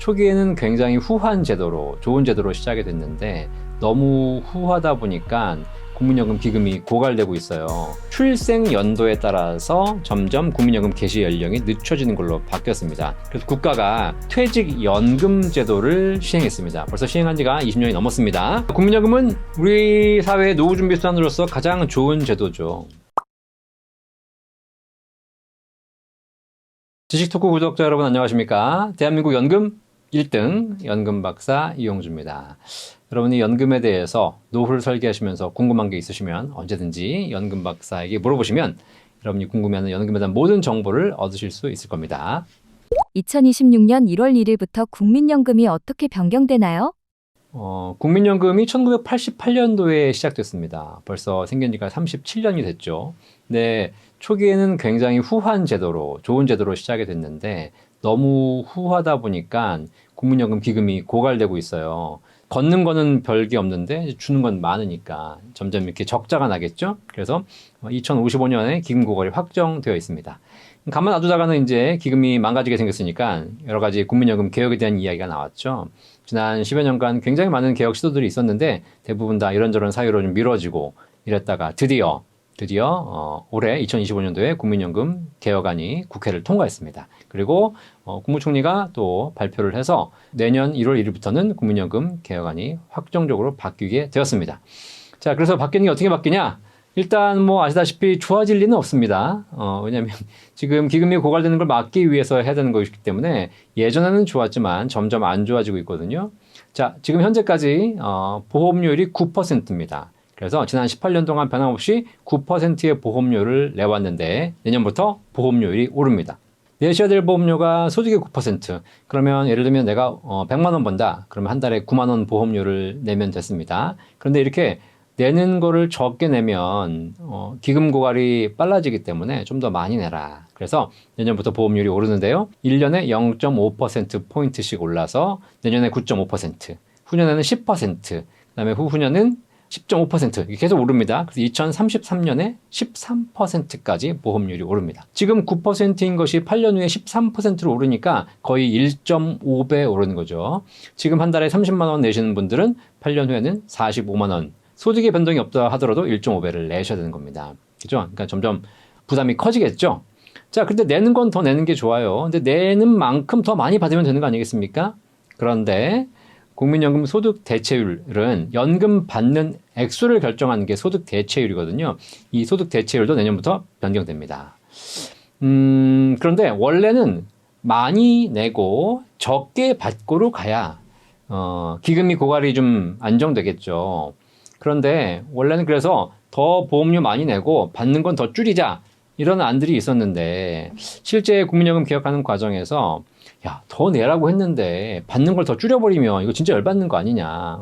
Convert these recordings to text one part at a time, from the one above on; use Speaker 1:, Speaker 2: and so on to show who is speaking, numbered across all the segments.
Speaker 1: 초기에는 굉장히 후한 제도로, 좋은 제도로 시작이 됐는데 너무 후하다 보니까 국민연금 기금이 고갈되고 있어요. 출생 연도에 따라서 점점 국민연금 개시 연령이 늦춰지는 걸로 바뀌었습니다. 그래서 국가가 퇴직연금 제도를 시행했습니다. 벌써 시행한 지가 20년이 넘었습니다. 국민연금은 우리 사회의 노후준비 수단으로서 가장 좋은 제도죠. 지식토크 구독자 여러분 안녕하십니까? 대한민국 연금 1등 연금 박사 이용주입니다. 여러분이 연금에 대해서 노후를 설계하시면서 궁금한 게 있으시면 언제든지 연금 박사에게 물어보시면 여러분이 궁금해하는 연금에 대한 모든 정보를 얻으실 수 있을 겁니다.
Speaker 2: 2026년 1월 1일부터 국민연금이 어떻게 변경되나요?
Speaker 1: 국민연금이 1988년도에 시작됐습니다. 벌써 생긴 지가 37년이 됐죠. 근데 초기에는 굉장히 후한 제도로, 좋은 제도로 시작이 됐는데 너무 후하다 보니까 국민연금 기금이 고갈되고 있어요. 걷는 거는 별게 없는데 주는 건 많으니까 점점 이렇게 적자가 나겠죠. 그래서 2055년에 기금 고갈이 확정되어 있습니다. 가만 놔두다가는 이제 기금이 망가지게 생겼으니까 여러 가지 국민연금 개혁에 대한 이야기가 나왔죠. 지난 10여 년간 굉장히 많은 개혁 시도들이 있었는데 대부분 다 이런저런 사유로 좀 미뤄지고 이랬다가 드디어 올해 2025년도에 국민연금 개혁안이 국회를 통과했습니다. 그리고 국무총리가 또 발표를 해서 내년 1월 1일부터는 국민연금 개혁안이 확정적으로 바뀌게 되었습니다. 자, 그래서 바뀌는 게 어떻게 바뀌냐? 일단 뭐 아시다시피 좋아질 리는 없습니다. 왜냐하면 지금 기금이 고갈되는 걸 막기 위해서 해야 되는 것이기 때문에 예전에는 좋았지만 점점 안 좋아지고 있거든요. 자, 지금 현재까지 보험료율이 9%입니다. 그래서 지난 18년 동안 변함없이 9%의 보험료를 내왔는데 내년부터 보험료율이 오릅니다. 내셔야 될 보험료가 소득의 9%. 그러면 예를 들면 내가 100만 원 번다. 그러면 한 달에 9만 원 보험료를 내면 됐습니다. 그런데 이렇게 내는 거를 적게 내면 기금 고갈이 빨라지기 때문에 좀 더 많이 내라. 그래서 내년부터 보험료율이 오르는데요. 1년에 0.5%포인트씩 올라서 내년에 9.5%, 후년에는 10%, 그다음에 후후년은 10.5% 계속 오릅니다. 그래서 2033년에 13%까지 보험료율이 오릅니다. 지금 9%인 것이 8년 후에 13%로 오르니까 거의 1.5배 오르는 거죠. 지금 한 달에 30만 원 내시는 분들은 8년 후에는 45만 원. 소득의 변동이 없다 하더라도 1.5배를 내셔야 되는 겁니다. 그죠? 그러니까 점점 부담이 커지겠죠? 자, 근데 내는 건 더 내는 게 좋아요. 근데 내는 만큼 더 많이 받으면 되는 거 아니겠습니까? 그런데 국민연금 소득 대체율은 연금 받는 액수를 결정하는 게 소득 대체율이거든요. 이 소득 대체율도 내년부터 변경됩니다. 그런데 원래는 많이 내고 적게 받고로 가야 기금이 고갈이 좀 안정되겠죠. 그런데 원래는 그래서 더 보험료 많이 내고 받는 건 더 줄이자 이런 안들이 있었는데 실제 국민연금 개혁하는 과정에서 야, 더 내라고 했는데 받는 걸 더 줄여버리면 이거 진짜 열받는 거 아니냐.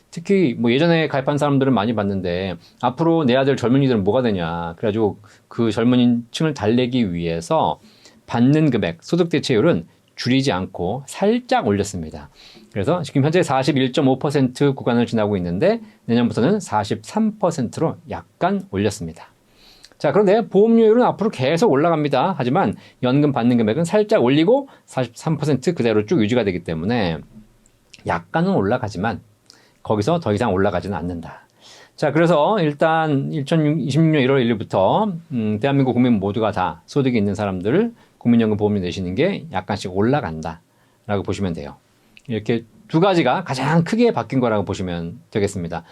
Speaker 1: 특히 뭐 예전에 가입한 사람들은 많이 받는데 앞으로 내야 될 젊은이들은 뭐가 되냐. 그래가지고 그 젊은층을 달래기 위해서 받는 금액, 소득 대체율은 줄이지 않고 살짝 올렸습니다. 그래서 지금 현재 41.5% 구간을 지나고 있는데 내년부터는 43%로 약간 올렸습니다. 자, 그런데 보험료율은 앞으로 계속 올라갑니다. 하지만 연금 받는 금액은 살짝 올리고 43% 그대로 쭉 유지가 되기 때문에 약간은 올라가지만 거기서 더 이상 올라가지는 않는다. 자, 그래서 일단 2026년 1월 1일부터 대한민국 국민 모두가 다 소득이 있는 사람들 국민연금 보험료 내시는 게 약간씩 올라간다라고 보시면 돼요. 이렇게 두 가지가 가장 크게 바뀐 거라고 보시면 되겠습니다.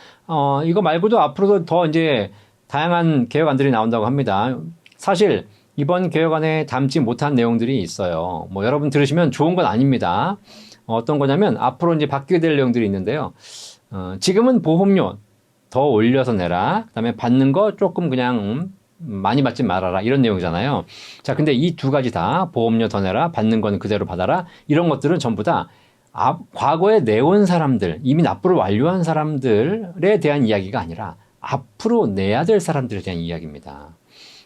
Speaker 1: 이거 말고도 앞으로도 더 이제 다양한 개혁안들이 나온다고 합니다. 사실 이번 개혁안에 담지 못한 내용들이 있어요. 뭐 여러분 들으시면 좋은 건 아닙니다. 어떤 거냐면 앞으로 이제 바뀌게 될 내용들이 있는데요. 지금은 보험료 더 올려서 내라. 그다음에 받는 거 조금 그냥 많이 받지 말아라. 이런 내용이잖아요. 자, 근데 이 두 가지 다 보험료 더 내라. 받는 건 그대로 받아라. 이런 것들은 전부 다 과거에 내온 사람들, 이미 납부를 완료한 사람들에 대한 이야기가 아니라 앞으로 내야 될 사람들에 대한 이야기입니다.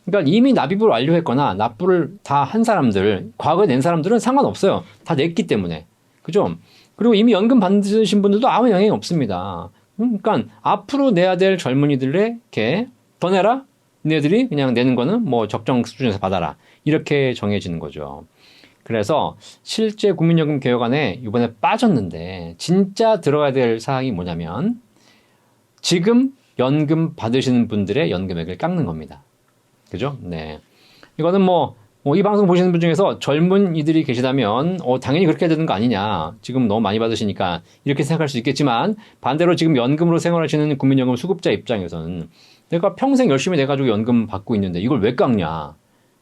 Speaker 1: 그러니까 이미 납입을 완료했거나 납부를 다 한 사람들, 과거에 낸 사람들은 상관없어요. 다 냈기 때문에. 그죠? 그리고 이미 연금 받으신 분들도 아무 영향이 없습니다. 그러니까 앞으로 내야 될 젊은이들에게 더 내라? 너희들이 그냥 내는 거는 뭐 적정 수준에서 받아라. 이렇게 정해지는 거죠. 그래서 실제 국민연금 개혁안에 이번에 빠졌는데 진짜 들어가야 될 사항이 뭐냐면 지금 연금 받으시는 분들의 연금액을 깎는 겁니다. 그죠? 네. 이거는 이 방송 보시는 분 중에서 젊은이들이 계시다면 당연히 그렇게 해야 되는 거 아니냐. 지금 너무 많이 받으시니까 이렇게 생각할 수 있겠지만 반대로 지금 연금으로 생활하시는 국민연금 수급자 입장에서는 내가 평생 열심히 내가지고 연금 받고 있는데 이걸 왜 깎냐.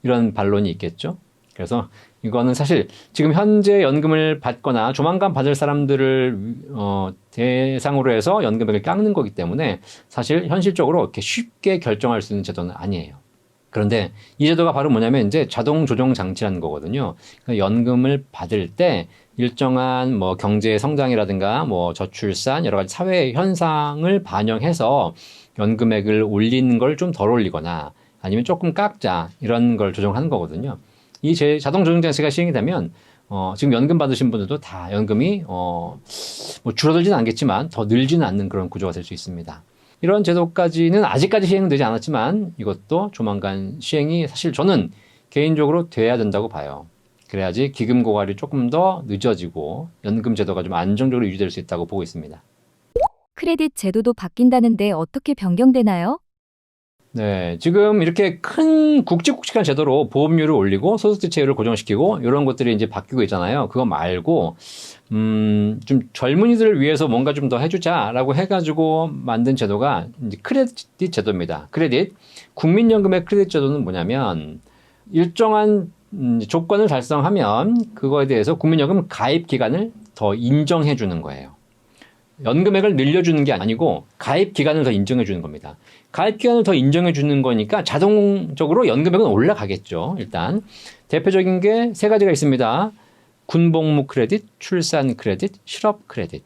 Speaker 1: 이런 반론이 있겠죠. 그래서 이거는 사실 지금 현재 연금을 받거나 조만간 받을 사람들을 대상으로 해서 연금액을 깎는 거기 때문에 사실 현실적으로 이렇게 쉽게 결정할 수 있는 제도는 아니에요. 그런데 이 제도가 바로 뭐냐면 이제 자동 조정 장치라는 거거든요. 그러니까 연금을 받을 때 일정한 경제 성장이라든가 저출산 여러 가지 사회 현상을 반영해서 연금액을 올리는 걸 좀 덜 올리거나 아니면 조금 깎자 이런 걸 조정하는 거거든요. 이 자동 조정 장치가 시행이 되면 지금 연금 받으신 분들도 다 연금이 줄어들지는 않겠지만 더 늘지는 않는 그런 구조가 될 수 있습니다. 이런 제도까지는 아직까지 시행은 되지 않았지만 이것도 조만간 시행이 사실 저는 개인적으로 돼야 된다고 봐요. 그래야지 기금 고갈이 조금 더 늦어지고 연금 제도가 좀 안정적으로 유지될 수 있다고 보고 있습니다.
Speaker 2: 크레딧 제도도 바뀐다는데 어떻게 변경되나요?
Speaker 1: 네, 지금 이렇게 큰 굵직굵직한 제도로 보험료를 올리고 소득 대체율을 고정시키고 이런 것들이 이제 바뀌고 있잖아요. 그거 말고 좀 젊은이들을 위해서 뭔가 좀 더 해주자라고 해가지고 만든 제도가 이제 크레딧 제도입니다. 크레딧 국민연금의 크레딧 제도는 뭐냐면 일정한 조건을 달성하면 그거에 대해서 국민연금 가입 기간을 더 인정해 주는 거예요. 연금액을 늘려주는 게 아니고 가입 기간을 더 인정해 주는 겁니다. 가입 기간을 더 인정해 주는 거니까 자동적으로 연금액은 올라가겠죠. 일단 대표적인 게 세 가지가 있습니다. 군복무 크레딧, 출산 크레딧, 실업 크레딧.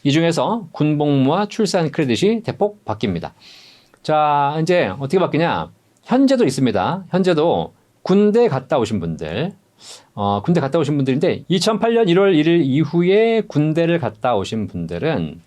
Speaker 1: 이 중에서 군복무와 출산 크레딧이 대폭 바뀝니다. 자, 이제 어떻게 바뀌냐? 현재도 있습니다. 현재도 군대 갔다 오신 분들, 군대 갔다 오신 분들인데 2008년 1월 1일 이후에 군대를 갔다 오신 분들은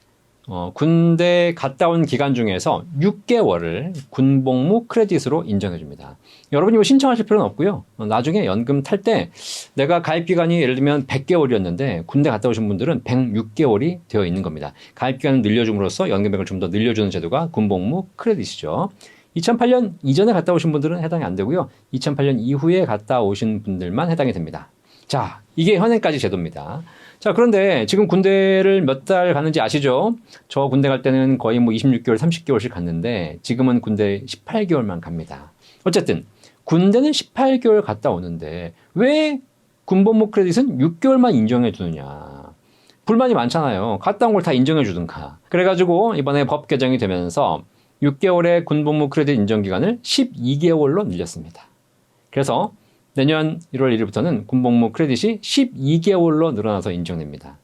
Speaker 1: 군대 갔다 온 기간 중에서 6개월을 군복무 크레딧으로 인정해 줍니다. 여러분이 신청하실 필요는 없고요. 나중에 연금 탈 때 내가 가입 기간이 예를 들면 100개월이었는데 군대 갔다 오신 분들은 106개월이 되어 있는 겁니다. 가입 기간을 늘려줌으로써 연금액을 좀 더 늘려주는 제도가 군복무 크레딧이죠. 2008년 이전에 갔다 오신 분들은 해당이 안 되고요. 2008년 이후에 갔다 오신 분들만 해당이 됩니다. 자, 이게 현행까지 제도입니다. 자, 그런데 지금 군대를 몇 달 갔는지 아시죠? 저 군대 갈 때는 거의 26개월, 30개월씩 갔는데 지금은 군대 18개월만 갑니다. 어쨌든 군대는 18개월 갔다 오는데 왜 군복무 크레딧은 6개월만 인정해 주느냐. 불만이 많잖아요. 갔다 온 걸 다 인정해 주든가. 그래가지고 이번에 법 개정이 되면서 6개월의 군복무 크레딧 인정 기간을 12개월로 늘렸습니다. 그래서 내년 1월 1일부터는 군복무 크레딧이 12개월로 늘어나서 인정됩니다.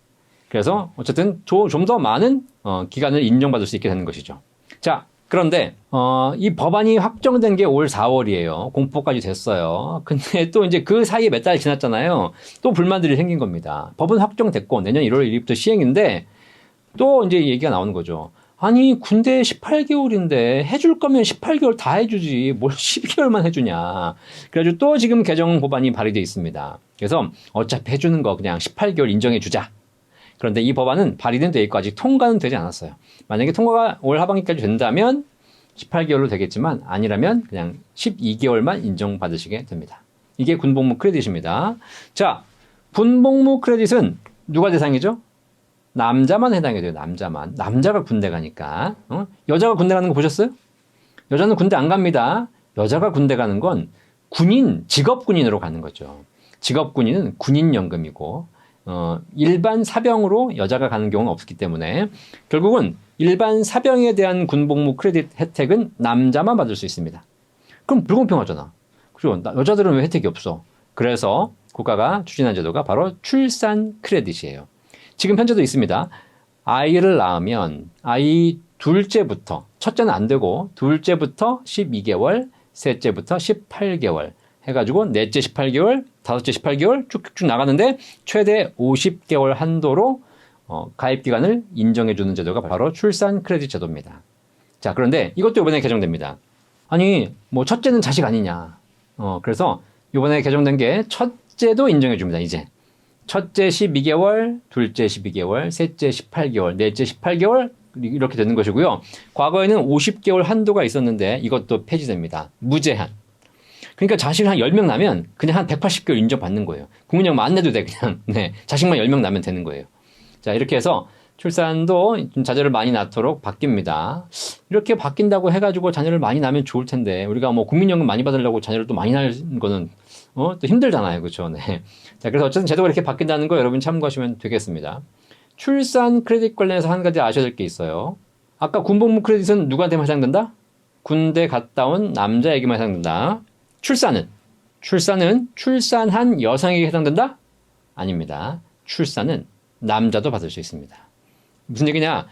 Speaker 1: 그래서 어쨌든 좀 더 많은 기간을 인정받을 수 있게 되는 것이죠. 자, 그런데 이 법안이 확정된 게 올 4월이에요. 공포까지 됐어요. 근데 또 이제 그 사이에 몇 달 지났잖아요. 또 불만들이 생긴 겁니다. 법은 확정됐고 내년 1월 1일부터 시행인데 또 이제 얘기가 나오는 거죠. 아니 군대 18개월인데 해줄 거면 18개월 다 해주지 뭘 12개월만 해주냐. 그래가지고 또 지금 개정 법안이 발의되어 있습니다. 그래서 어차피 해주는 거 그냥 18개월 인정해주자. 그런데 이 법안은 발의는 돼 있고 아직 통과는 되지 않았어요. 만약에 통과가 올 하반기까지 된다면 18개월로 되겠지만 아니라면 그냥 12개월만 인정받으시게 됩니다. 이게 군복무 크레딧입니다. 자, 군복무 크레딧은 누가 대상이죠? 남자만 해당이 돼요. 남자만. 남자가 군대 가니까. 여자가 군대 가는 거 보셨어요? 여자는 군대 안 갑니다. 여자가 군대 가는 건 군인, 직업군인으로 가는 거죠. 직업군인은 군인연금이고 일반 사병으로 여자가 가는 경우는 없기 때문에 결국은 일반 사병에 대한 군복무 크레딧 혜택은 남자만 받을 수 있습니다. 그럼 불공평하잖아. 그죠? 여자들은 왜 혜택이 없어? 그래서 국가가 추진한 제도가 바로 출산 크레딧이에요. 지금 현재도 있습니다. 아이를 낳으면 아이 둘째부터, 첫째는 안 되고 둘째부터 12개월, 셋째부터 18개월 해가지고 넷째 18개월, 다섯째 18개월 쭉쭉 나가는데 최대 50개월 한도로 가입기간을 인정해주는 제도가 바로 출산 크레딧 제도입니다. 자, 그런데 이것도 이번에 개정됩니다. 아니, 첫째는 자식 아니냐. 그래서 이번에 개정된 게 셋째도 인정해 줍니다. 이제 첫째 12개월, 둘째 12개월, 셋째 18개월, 넷째 18개월 이렇게 되는 것이고요. 과거에는 50개월 한도가 있었는데 이것도 폐지됩니다. 무제한. 그러니까 자식을 한 10명 나면 그냥 한 180개월 인정받는 거예요. 국민연금 안 내도 돼 그냥. 네, 자식만 10명 나면 되는 거예요. 자, 이렇게 해서 출산도 좀 자녀를 많이 낳도록 바뀝니다. 이렇게 바뀐다고 해가지고 자녀를 많이 낳으면 좋을 텐데 우리가 뭐 국민연금 많이 받으려고 자녀를 또 많이 낳는 거는 또 힘들잖아요. 그렇죠? 네. 자, 그래서 어쨌든 제도가 이렇게 바뀐다는 거 여러분 참고하시면 되겠습니다. 출산 크레딧 관련해서 한 가지 아셔야 될 게 있어요. 아까 군복무 크레딧은 누구한테만 해당된다? 군대 갔다 온 남자에게만 해당된다. 출산은 출산한 여성에게 해당된다? 아닙니다. 출산은 남자도 받을 수 있습니다. 무슨 얘기냐?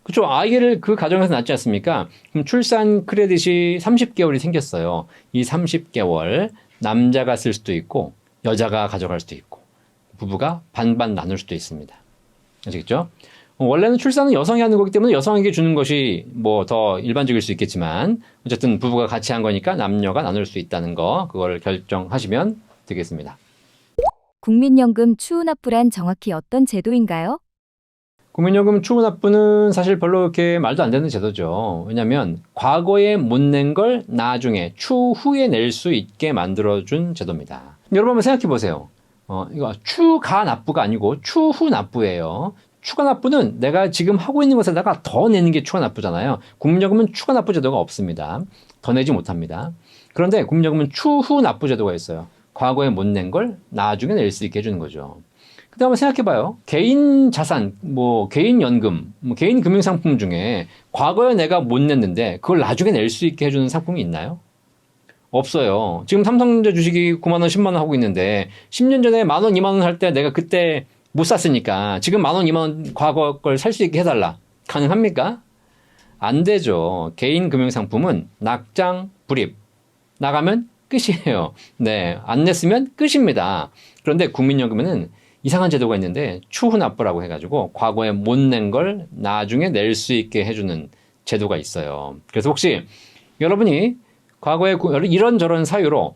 Speaker 1: 그쵸. 아이를 그 가정에서 낳지 않습니까? 그럼 출산 크레딧이 30개월이 생겼어요. 이 30개월 남자가 쓸 수도 있고 여자가 가져갈 수도 있고 부부가 반반 나눌 수도 있습니다. 아시겠죠? 원래는 출산은 여성이 하는 거기 때문에 여성에게 주는 것이 뭐 더 일반적일 수 있겠지만 어쨌든 부부가 같이 한 거니까 남녀가 나눌 수 있다는 거 그걸 결정하시면 되겠습니다.
Speaker 2: 국민연금 추후납부란 정확히 어떤 제도인가요?
Speaker 1: 국민연금 추후납부는 사실 별로 이렇게 말도 안 되는 제도죠. 왜냐하면 과거에 못 낸 걸 나중에 추후에 낼 수 있게 만들어준 제도입니다. 여러분 한번 생각해 보세요. 이거 추가납부가 아니고 추후납부예요. 추가납부는 내가 지금 하고 있는 것에다가 더 내는 게 추가납부잖아요. 국민연금은 추가납부 제도가 없습니다. 더 내지 못합니다. 그런데 국민연금은 추후납부 제도가 있어요. 과거에 못 낸 걸 나중에 낼 수 있게 해주는 거죠. 그 다음에 생각해봐요. 개인 자산, 개인 연금, 개인 금융상품 중에 과거에 내가 못 냈는데 그걸 나중에 낼 수 있게 해주는 상품이 있나요? 없어요. 지금 삼성전자 주식이 9만 원, 10만 원 하고 있는데 10년 전에 만 원, 2만 원 할 때 내가 그때 못 샀으니까 지금 만 원, 2만 원 과거 걸 살 수 있게 해달라. 가능합니까? 안 되죠. 개인 금융상품은 낙장, 불입. 나가면 끝이에요. 네. 안 냈으면 끝입니다. 그런데 국민연금에는 이상한 제도가 있는데 추후납부라고 해가지고 과거에 못 낸 걸 나중에 낼 수 있게 해주는 제도가 있어요. 그래서 혹시 여러분이 과거에 이런저런 사유로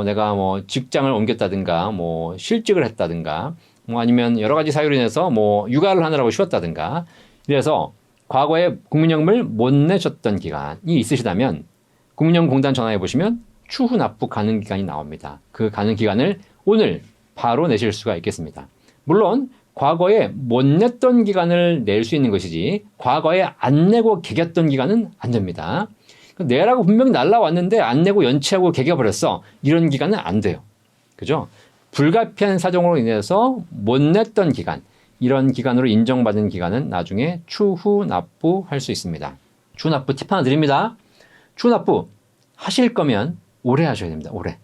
Speaker 1: 내가 직장을 옮겼다든가 실직을 했다든가 아니면 여러 가지 사유로 인해서 육아를 하느라고 쉬었다든가 이래서 과거에 국민연금을 못 내셨던 기간이 있으시다면 국민연금공단 전화해 보시면 추후 납부 가능 기간이 나옵니다. 그 가능 기간을 오늘 바로 내실 수가 있겠습니다. 물론 과거에 못 냈던 기간을 낼 수 있는 것이지 과거에 안 내고 개겼던 기간은 안 됩니다. 내라고 분명히 날라왔는데 안 내고 연체하고 개겨버렸어. 이런 기간은 안 돼요. 그죠? 불가피한 사정으로 인해서 못 냈던 기간, 이런 기간으로 인정받은 기간은 나중에 추후 납부할 수 있습니다. 추후 납부 팁 하나 드립니다. 추후 납부 하실 거면 오래 하셔야 됩니다. 오래.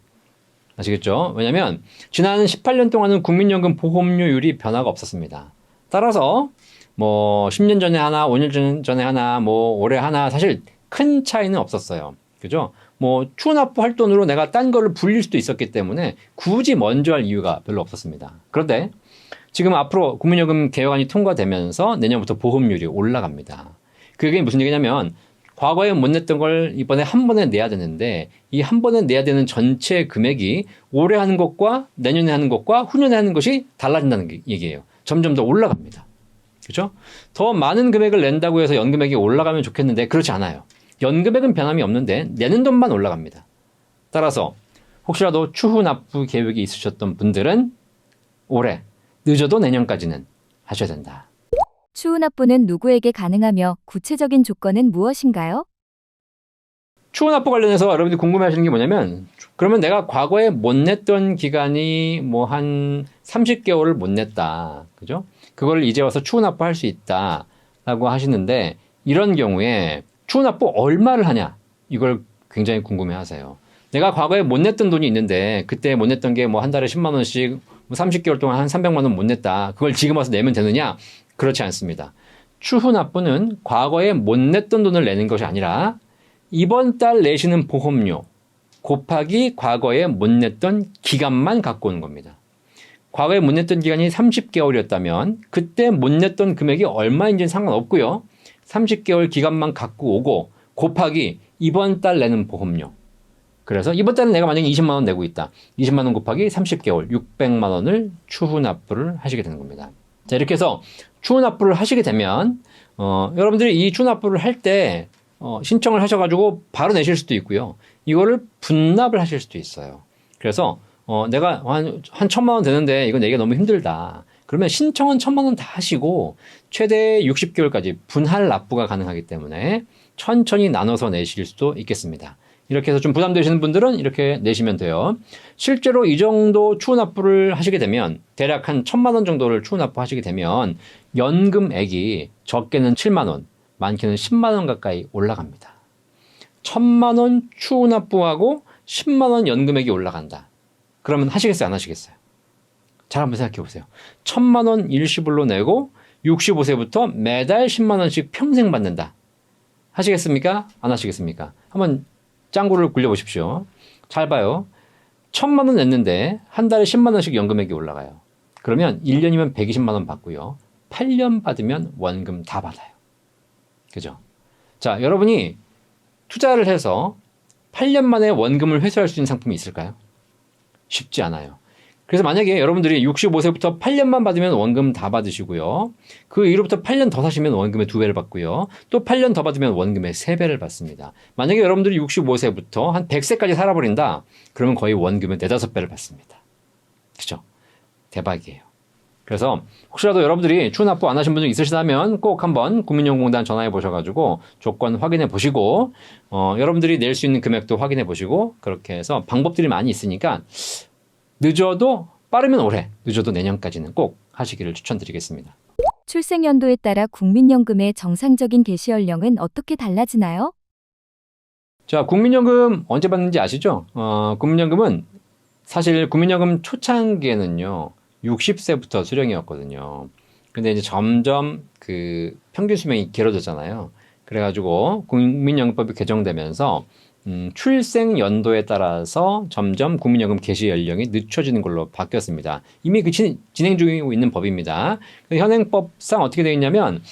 Speaker 1: 아시겠죠? 왜냐하면 지난 18년 동안은 국민연금 보험료율이 변화가 없었습니다. 따라서 10년 전에 하나, 5년 전에 하나, 올해 하나 사실 큰 차이는 없었어요. 그죠? 추후 납부할 돈으로 내가 딴 거를 불릴 수도 있었기 때문에 굳이 먼저 할 이유가 별로 없었습니다. 그런데 지금 앞으로 국민연금 개혁안이 통과되면서 내년부터 보험료율이 올라갑니다. 그게 무슨 얘기냐면 과거에 못 냈던 걸 이번에 한 번에 내야 되는데 이 한 번에 내야 되는 전체 금액이 올해 하는 것과 내년에 하는 것과 후년에 하는 것이 달라진다는 얘기예요. 점점 더 올라갑니다. 그렇죠? 더 많은 금액을 낸다고 해서 연금액이 올라가면 좋겠는데 그렇지 않아요. 연금액은 변함이 없는데 내는 돈만 올라갑니다. 따라서 혹시라도 추후 납부 계획이 있으셨던 분들은 올해 늦어도 내년까지는 하셔야 된다.
Speaker 2: 추후납부는 누구에게 가능하며 구체적인 조건은 무엇인가요?
Speaker 1: 추후 납부 관련해서 여러분들이 궁금해하시는 게 뭐냐면 그러면 내가 과거에 못 냈던 기간이 한 30개월을 못 냈다. 그죠? 그걸 이제 와서 추후 납부할 수 있다라고 하시는데 이런 경우에 추후 납부 얼마를 하냐? 이걸 굉장히 궁금해하세요. 내가 과거에 못 냈던 돈이 있는데 그때 못 냈던 게 한 달에 10만 원씩 30개월 동안 한 300만 원 못 냈다. 그걸 지금 와서 내면 되느냐? 그렇지 않습니다. 추후 납부는 과거에 못 냈던 돈을 내는 것이 아니라 이번 달 내시는 보험료 곱하기 과거에 못 냈던 기간만 갖고 오는 겁니다. 과거에 못 냈던 기간이 30개월이었다면 그때 못 냈던 금액이 얼마인지는 상관없고요. 30개월 기간만 갖고 오고 곱하기 이번 달 내는 보험료 그래서 이번 달에 내가 만약에 20만 원 내고 있다. 20만 원 곱하기 30개월, 600만 원을 추후 납부를 하시게 되는 겁니다. 자, 이렇게 해서 추후 납부를 하시게 되면 여러분들이 이 추후 납부를 할 때 신청을 하셔가지고 바로 내실 수도 있고요. 이거를 분납을 하실 수도 있어요. 그래서 내가 한 1,000만 원 되는데 이거 내기가 너무 힘들다. 그러면 신청은 1,000만 원 다 하시고 최대 60개월까지 분할 납부가 가능하기 때문에 천천히 나눠서 내실 수도 있겠습니다. 이렇게 해서 좀 부담되시는 분들은 이렇게 내시면 돼요. 실제로 이 정도 추후 납부를 하시게 되면 대략 한 1,000만 원 정도를 추후 납부하시게 되면 연금액이 적게는 7만 원, 많게는 10만 원 가까이 올라갑니다. 1,000만 원 추후 납부하고 10만 원 연금액이 올라간다. 그러면 하시겠어요? 안 하시겠어요? 잘 한번 생각해 보세요. 1,000만 원 일시불로 내고 65세부터 매달 10만 원씩 평생 받는다. 하시겠습니까? 안 하시겠습니까? 한번 짱구를 굴려보십시오. 잘 봐요. 1,000만 원 냈는데 한 달에 10만 원씩 연금액이 올라가요. 그러면 1년이면 120만 원 받고요. 8년 받으면 원금 다 받아요. 그죠? 자, 여러분이 투자를 해서 8년 만에 원금을 회수할 수 있는 상품이 있을까요? 쉽지 않아요. 그래서 만약에 여러분들이 65세부터 8년만 받으면 원금 다 받으시고요. 그 이후로부터 8년 더 사시면 원금의 2배를 받고요. 또 8년 더 받으면 원금의 3배를 받습니다. 만약에 여러분들이 65세부터 한 100세까지 살아버린다. 그러면 거의 원금의 4, 5배를 받습니다. 그죠? 대박이에요. 그래서 혹시라도 여러분들이 추후 납부 안 하신 분들 있으시다면 꼭 한번 국민연금공단 전화해 보셔가지고 조건 확인해 보시고 여러분들이 낼 수 있는 금액도 확인해 보시고 그렇게 해서 방법들이 많이 있으니까 늦어도 빠르면 올해, 늦어도 내년까지는 꼭 하시기를 추천드리겠습니다.
Speaker 2: 출생 연도에 따라 국민연금의 정상적인 개시 연령은 어떻게 달라지나요?
Speaker 1: 자, 국민연금 언제 받는지 아시죠? 국민연금은 사실 국민연금 초창기에는요 60세부터 수령이었거든요. 근데 이제 점점 그 평균 수명이 길어졌잖아요. 그래가지고 국민연금법이 개정되면서 출생 연도에 따라서 점점 국민연금 개시 연령이 늦춰지는 걸로 바뀌었습니다. 이미 그 진행 중이고 있는 법입니다. 현행법상 어떻게 되어 있냐면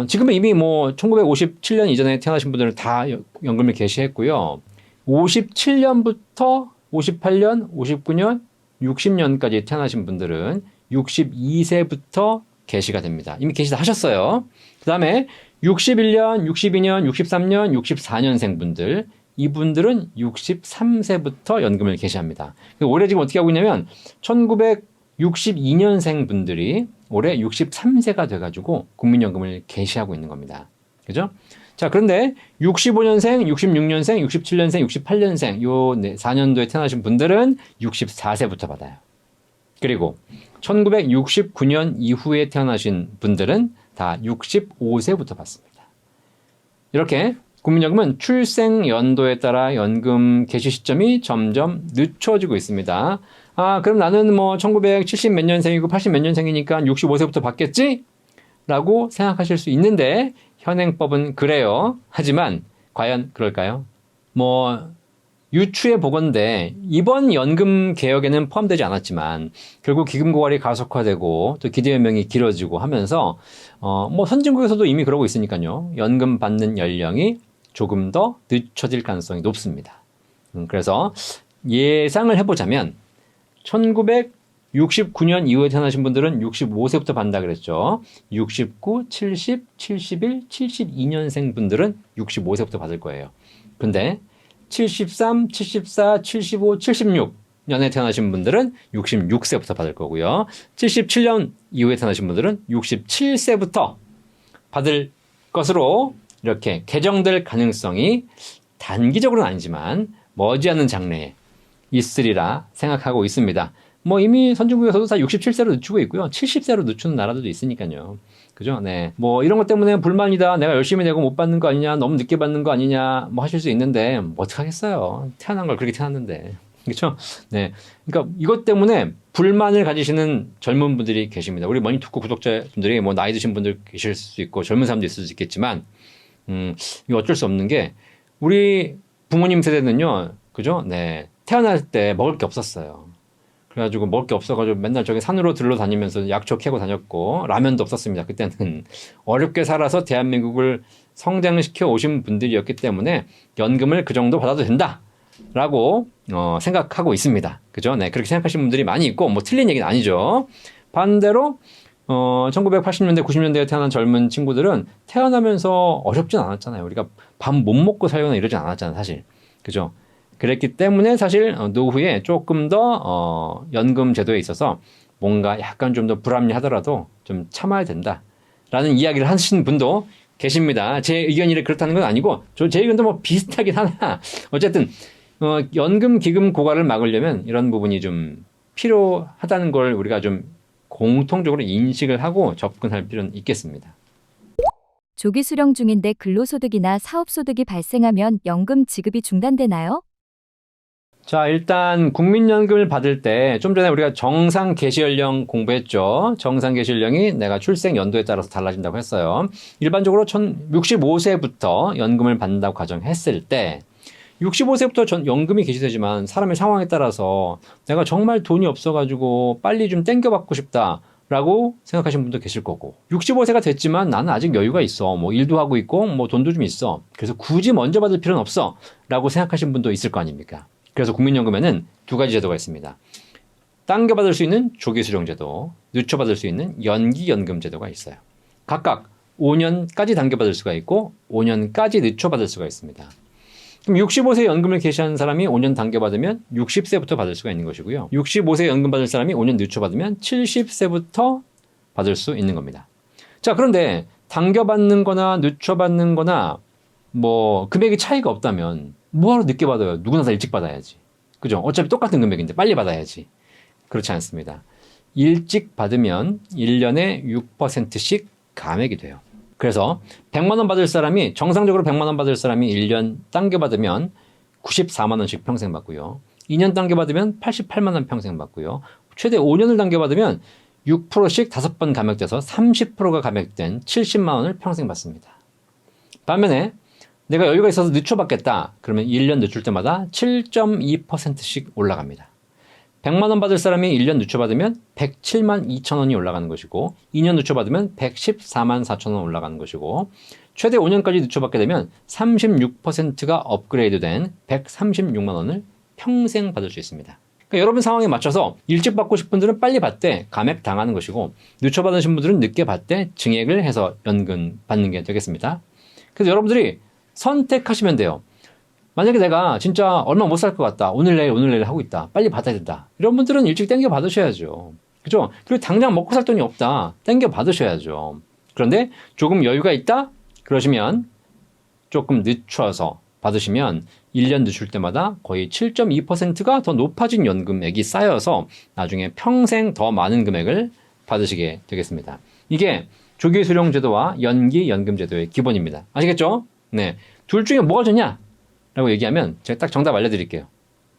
Speaker 1: 지금은 이미 뭐 1957년 이전에 태어나신 분들은 다 연금을 개시했고요. 57년부터 58년, 59년, 60년까지 태어나신 분들은 62세부터 개시가 됩니다. 이미 개시 다 하셨어요. 그 다음에 61년, 62년, 63년, 64년생 분들, 이분들은 63세부터 연금을 개시합니다. 올해 지금 어떻게 하고 있냐면 1962년생 분들이 올해 63세가 돼가지고 국민연금을 개시하고 있는 겁니다. 그죠? 자, 그런데 65년생, 66년생, 67년생, 68년생 요 4년도에 태어나신 분들은 64세부터 받아요. 그리고 1969년 이후에 태어나신 분들은 다 65세부터 받습니다. 이렇게 국민연금은 출생 연도에 따라 연금 개시 시점이 점점 늦춰지고 있습니다. 아, 그럼 나는 뭐 1970 몇 년생이고 80 몇 년생이니까 65세부터 받겠지? 라고 생각하실 수 있는데 현행법은 그래요. 하지만 과연 그럴까요? 뭐 유추해 보건대 이번 연금 개혁에는 포함되지 않았지만 결국 기금 고갈이 가속화되고 또 기대 연명이 길어지고 하면서 뭐 선진국에서도 이미 그러고 있으니까요. 연금 받는 연령이 조금 더 늦춰질 가능성이 높습니다. 그래서 예상을 해보자면 1969년 이후에 태어나신 분들은 65세부터 받는다 그랬죠. 69, 70, 71, 72년생 분들은 65세부터 받을 거예요. 근데 73, 74, 75, 76년에 태어나신 분들은 66세부터 받을 거고요. 77년 이후에 태어나신 분들은 67세부터 받을 것으로 이렇게 개정될 가능성이 단기적으로는 아니지만 머지않은 장래에 있으리라 생각하고 있습니다. 뭐 이미 선진국에서도 다 67세로 늦추고 있고요. 70세로 늦추는 나라들도 있으니까요. 그죠? 네. 뭐 이런 것 때문에 불만이다. 내가 열심히 내고 못 받는 거 아니냐. 너무 늦게 받는 거 아니냐. 뭐 하실 수 있는데 뭐 어떡하겠어요. 태어난 걸 그렇게 태어났는데. 그렇죠? 네. 그러니까 이것 때문에 불만을 가지시는 젊은 분들이 계십니다. 우리 머니토크 구독자분들이 뭐 나이 드신 분들 계실 수 있고 젊은 사람도 있을 수 있겠지만 이거 어쩔 수 없는 게 우리 부모님 세대는요. 그죠? 네. 태어날 때 먹을 게 없었어요. 그래가지고 먹을 게 없어가지고 맨날 저기 산으로 들러 다니면서 약초 캐고 다녔고 라면도 없었습니다. 그때는 어렵게 살아서 대한민국을 성장시켜 오신 분들이었기 때문에 연금을 그 정도 받아도 된다 라고 생각하고 있습니다. 그죠? 네, 그렇게 생각하시는 분들이 많이 있고 뭐 틀린 얘기는 아니죠. 반대로 1980년대, 90년대에 태어난 젊은 친구들은 태어나면서 어렵진 않았잖아요. 우리가 밥 못 먹고 살거나 이러진 않았잖아요, 사실. 그죠? 그랬기 때문에 사실 노후에 조금 더 연금 제도에 있어서 뭔가 약간 좀 더 불합리하더라도 좀 참아야 된다라는 이야기를 하시는 분도 계십니다. 제 의견이 그렇다는 건 아니고 제 의견도 뭐 비슷하긴 하나 어쨌든 연금 기금 고갈을 막으려면 이런 부분이 좀 필요하다는 걸 우리가 좀 공통적으로 인식을 하고 접근할 필요는 있겠습니다.
Speaker 2: 조기 수령 중인데 근로소득이나 사업소득이 발생하면 연금 지급이 중단되나요?
Speaker 1: 자, 일단 국민연금을 받을 때 좀 전에 우리가 정상 개시 연령 공부했죠. 정상 개시 연령이 내가 출생 연도에 따라서 달라진다고 했어요. 일반적으로 65세부터 연금을 받는다고 가정했을 때 65세부터 연금이 개시되지만 사람의 상황에 따라서 내가 정말 돈이 없어가지고 빨리 좀 땡겨받고 싶다라고 생각하시는 분도 계실 거고 65세가 됐지만 나는 아직 여유가 있어. 뭐 일도 하고 있고 뭐 돈도 좀 있어. 그래서 굳이 먼저 받을 필요는 없어. 라고 생각하시는 분도 있을 거 아닙니까? 그래서 국민연금에는 두 가지 제도가 있습니다. 당겨받을 수 있는 조기수령제도, 늦춰받을 수 있는 연기연금제도가 있어요. 각각 5년까지 당겨받을 수가 있고 5년까지 늦춰받을 수가 있습니다. 그럼 65세 연금을 개시한 사람이 5년 당겨받으면 60세부터 받을 수가 있는 것이고요. 65세 연금 받을 사람이 5년 늦춰받으면 70세부터 받을 수 있는 겁니다. 자, 그런데 당겨받는 거나 늦춰받는 거나 뭐 금액이 차이가 없다면 뭐하러 늦게 받아요? 누구나 다 일찍 받아야지. 그죠? 어차피 똑같은 금액인데 빨리 받아야지. 그렇지 않습니다. 일찍 받으면 1년에 6%씩 감액이 돼요. 그래서 100만 원 받을 사람이 정상적으로 100만 원 받을 사람이 1년 당겨 받으면 94만 원씩 평생 받고요. 2년 당겨 받으면 88만 원 평생 받고요. 최대 5년을 당겨 받으면 6%씩 5번 감액돼서 30%가 감액된 70만 원을 평생 받습니다. 반면에 내가 여유가 있어서 늦춰받겠다. 그러면 1년 늦출 때마다 7.2%씩 올라갑니다. 100만 원 받을 사람이 1년 늦춰받으면 107만 2천 원이 올라가는 것이고 2년 늦춰받으면 114만 4천 원 올라가는 것이고 최대 5년까지 늦춰받게 되면 36%가 업그레이드된 136만 원을 평생 받을 수 있습니다. 그러니까 여러분 상황에 맞춰서 일찍 받고 싶은 분들은 빨리 받되 감액 당하는 것이고 늦춰받으신 분들은 늦게 받되 증액을 해서 연금 받는 게 되겠습니다. 그래서 여러분들이 선택하시면 돼요. 만약에 내가 진짜 얼마 못 살 것 같다. 오늘 내일 하고 있다. 빨리 받아야 된다. 이런 분들은 일찍 땡겨 받으셔야죠. 그죠? 그리고 당장 먹고 살 돈이 없다. 땡겨 받으셔야죠. 그런데 조금 여유가 있다? 그러시면 조금 늦춰서 받으시면 1년 늦출 때마다 거의 7.2%가 더 높아진 연금액이 쌓여서 나중에 평생 더 많은 금액을 받으시게 되겠습니다. 이게 조기 수령 제도와 연기 연금 제도의 기본입니다. 아시겠죠? 네. 둘 중에 뭐가 좋냐? 라고 얘기하면 제가 딱 정답 알려드릴게요.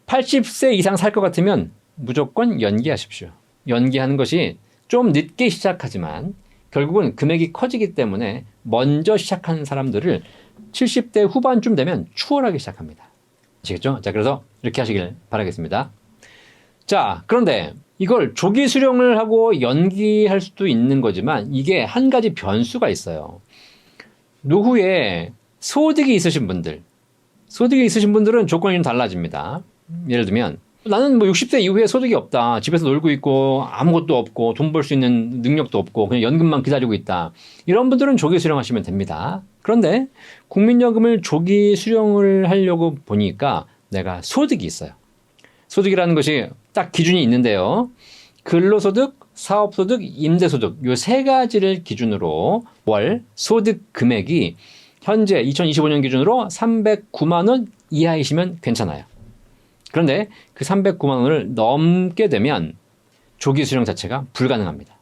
Speaker 1: 80세 이상 살 것 같으면 무조건 연기하십시오. 연기하는 것이 좀 늦게 시작하지만 결국은 금액이 커지기 때문에 먼저 시작하는 사람들을 70대 후반쯤 되면 추월하기 시작합니다. 아시겠죠? 자, 그래서 이렇게 하시길 바라겠습니다. 자, 그런데 이걸 조기 수령을 하고 연기할 수도 있는 거지만 이게 한 가지 변수가 있어요. 노후에 소득이 있으신 분들은 조건이 좀 달라집니다. 예를 들면 나는 뭐 60세 이후에 소득이 없다. 집에서 놀고 있고 아무것도 없고 돈 벌 수 있는 능력도 없고 그냥 연금만 기다리고 있다. 이런 분들은 조기 수령하시면 됩니다. 그런데 국민연금을 조기 수령을 하려고 보니까 내가 소득이 있어요. 소득이라는 것이 딱 기준이 있는데요. 근로소득, 사업소득, 임대소득 요 세 가지를 기준으로 월 소득 금액이 현재 2025년 기준으로 309만 원 이하이시면 괜찮아요. 그런데 그 309만 원을 넘게 되면 조기 수령 자체가 불가능합니다.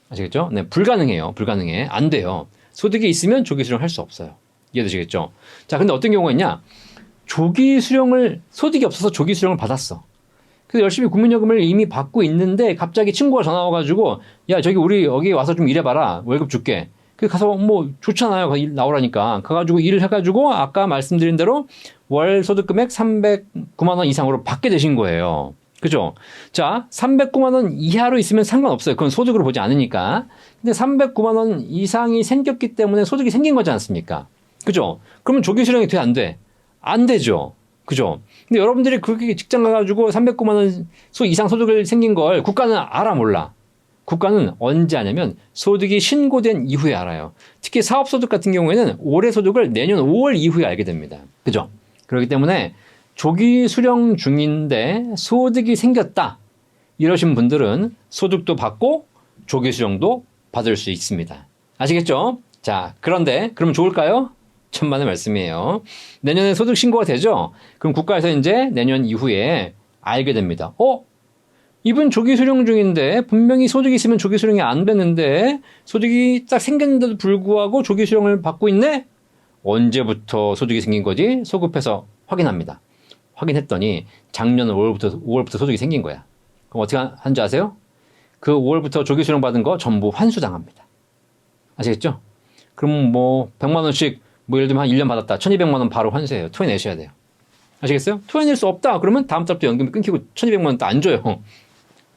Speaker 1: 아시겠죠? 네, 불가능해요. 불가능해. 안 돼요. 소득이 있으면 조기 수령 할 수 없어요. 이해되시겠죠? 자, 근데 어떤 경우가 있냐? 소득이 없어서 조기 수령을 받았어. 그래서 열심히 국민연금을 이미 받고 있는데 갑자기 친구가 전화 와가지고 야, 저기 우리 여기 와서 좀 일해봐라. 월급 줄게. 그 가서 뭐 좋잖아요. 일 나오라니까. 가가지고 일을 해가지고 아까 말씀드린 대로 월 소득 금액 309만 원 이상으로 받게 되신 거예요. 그죠? 자, 309만 원 이하로 있으면 상관없어요. 그건 소득으로 보지 않으니까. 근데 309만 원 이상이 생겼기 때문에 소득이 생긴 거지 않습니까? 그죠? 그러면 조기 수령이 돼, 안 돼? 안 되죠. 그죠? 근데 여러분들이 그렇게 직장 가가지고 309만 원 이상 소득을 생긴 걸 국가는 알아 몰라? 국가는 언제 아냐면 소득이 신고된 이후에 알아요. 특히 사업소득 같은 경우에는 올해 소득을 내년 5월 이후에 알게 됩니다. 그죠? 그렇기 때문에 조기 수령 중인데 소득이 생겼다. 이러신 분들은 소득도 받고 조기 수령도 받을 수 있습니다. 아시겠죠? 자, 그런데 그러면 좋을까요? 천만의 말씀이에요. 내년에 소득 신고가 되죠? 그럼 국가에서 이제 내년 이후에 알게 됩니다. 이분 조기 수령 중인데 분명히 소득이 있으면 조기 수령이 안 되는데 소득이 딱 생겼는데도 불구하고 조기 수령을 받고 있네? 언제부터 소득이 생긴 거지? 소급해서 확인합니다. 확인했더니 작년 5월부터 소득이 생긴 거야. 그럼 어떻게 하는지 아세요? 그 5월부터 조기 수령 받은 거 전부 환수당합니다. 아시겠죠? 그럼 뭐 100만 원씩 뭐 예를 들면 한 1년 받았다. 1200만 원 바로 환수해요. 토해내셔야 돼요. 아시겠어요? 토해낼 수 없다. 그러면 다음 달부터 연금이 끊기고 1200만 원 또 안 줘요.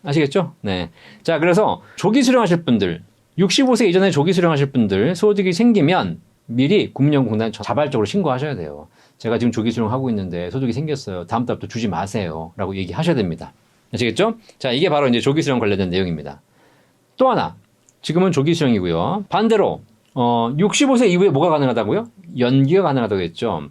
Speaker 1: 아시겠죠? 네. 자, 그래서 조기 수령하실 분들, 65세 이전에 조기 수령하실 분들 소득이 생기면 미리 국민연금공단에 자발적으로 신고하셔야 돼요. 제가 지금 조기 수령하고 있는데 소득이 생겼어요. 다음 달부터 주지 마세요. 라고 얘기하셔야 됩니다. 아시겠죠? 자, 이게 바로 이제 조기 수령 관련된 내용입니다. 또 하나, 지금은 조기 수령이고요. 반대로 65세 이후에 뭐가 가능하다고요? 연기가 가능하다고 했죠.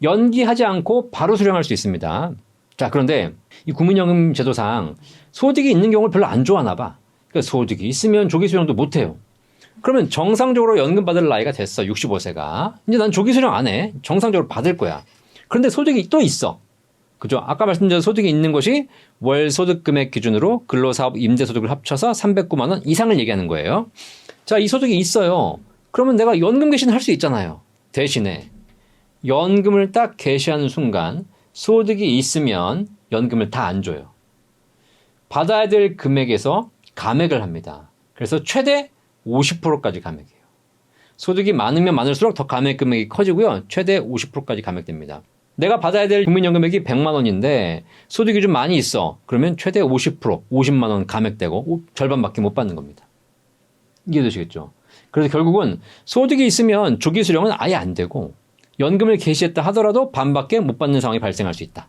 Speaker 1: 연기하지 않고 바로 수령할 수 있습니다. 자, 그런데 이 국민연금 제도상 소득이 있는 경우를 별로 안 좋아하나 봐. 그러니까 소득이 있으면 조기 수령도 못 해요. 그러면 정상적으로 연금 받을 나이가 됐어. 65세가. 이제 난 조기 수령 안 해. 정상적으로 받을 거야. 그런데 소득이 또 있어. 그죠? 아까 말씀드린 소득이 있는 것이 월 소득 금액 기준으로 근로사업 임대소득을 합쳐서 309만 원 이상을 얘기하는 거예요. 자, 이 소득이 있어요. 그러면 내가 연금 개시는 할 수 있잖아요. 대신에 연금을 딱 개시하는 순간 소득이 있으면 연금을 다 안 줘요. 받아야 될 금액에서 감액을 합니다. 그래서 최대 50%까지 감액해요. 소득이 많으면 많을수록 더 감액 금액이 커지고요. 최대 50%까지 감액됩니다. 내가 받아야 될 국민연금액이 100만 원인데 소득이 좀 많이 있어. 그러면 최대 50%, 50만 원 감액되고 절반밖에 못 받는 겁니다. 이해되시겠죠? 그래서 결국은 소득이 있으면 조기 수령은 아예 안 되고 연금을 개시했다 하더라도 반밖에 못 받는 상황이 발생할 수 있다.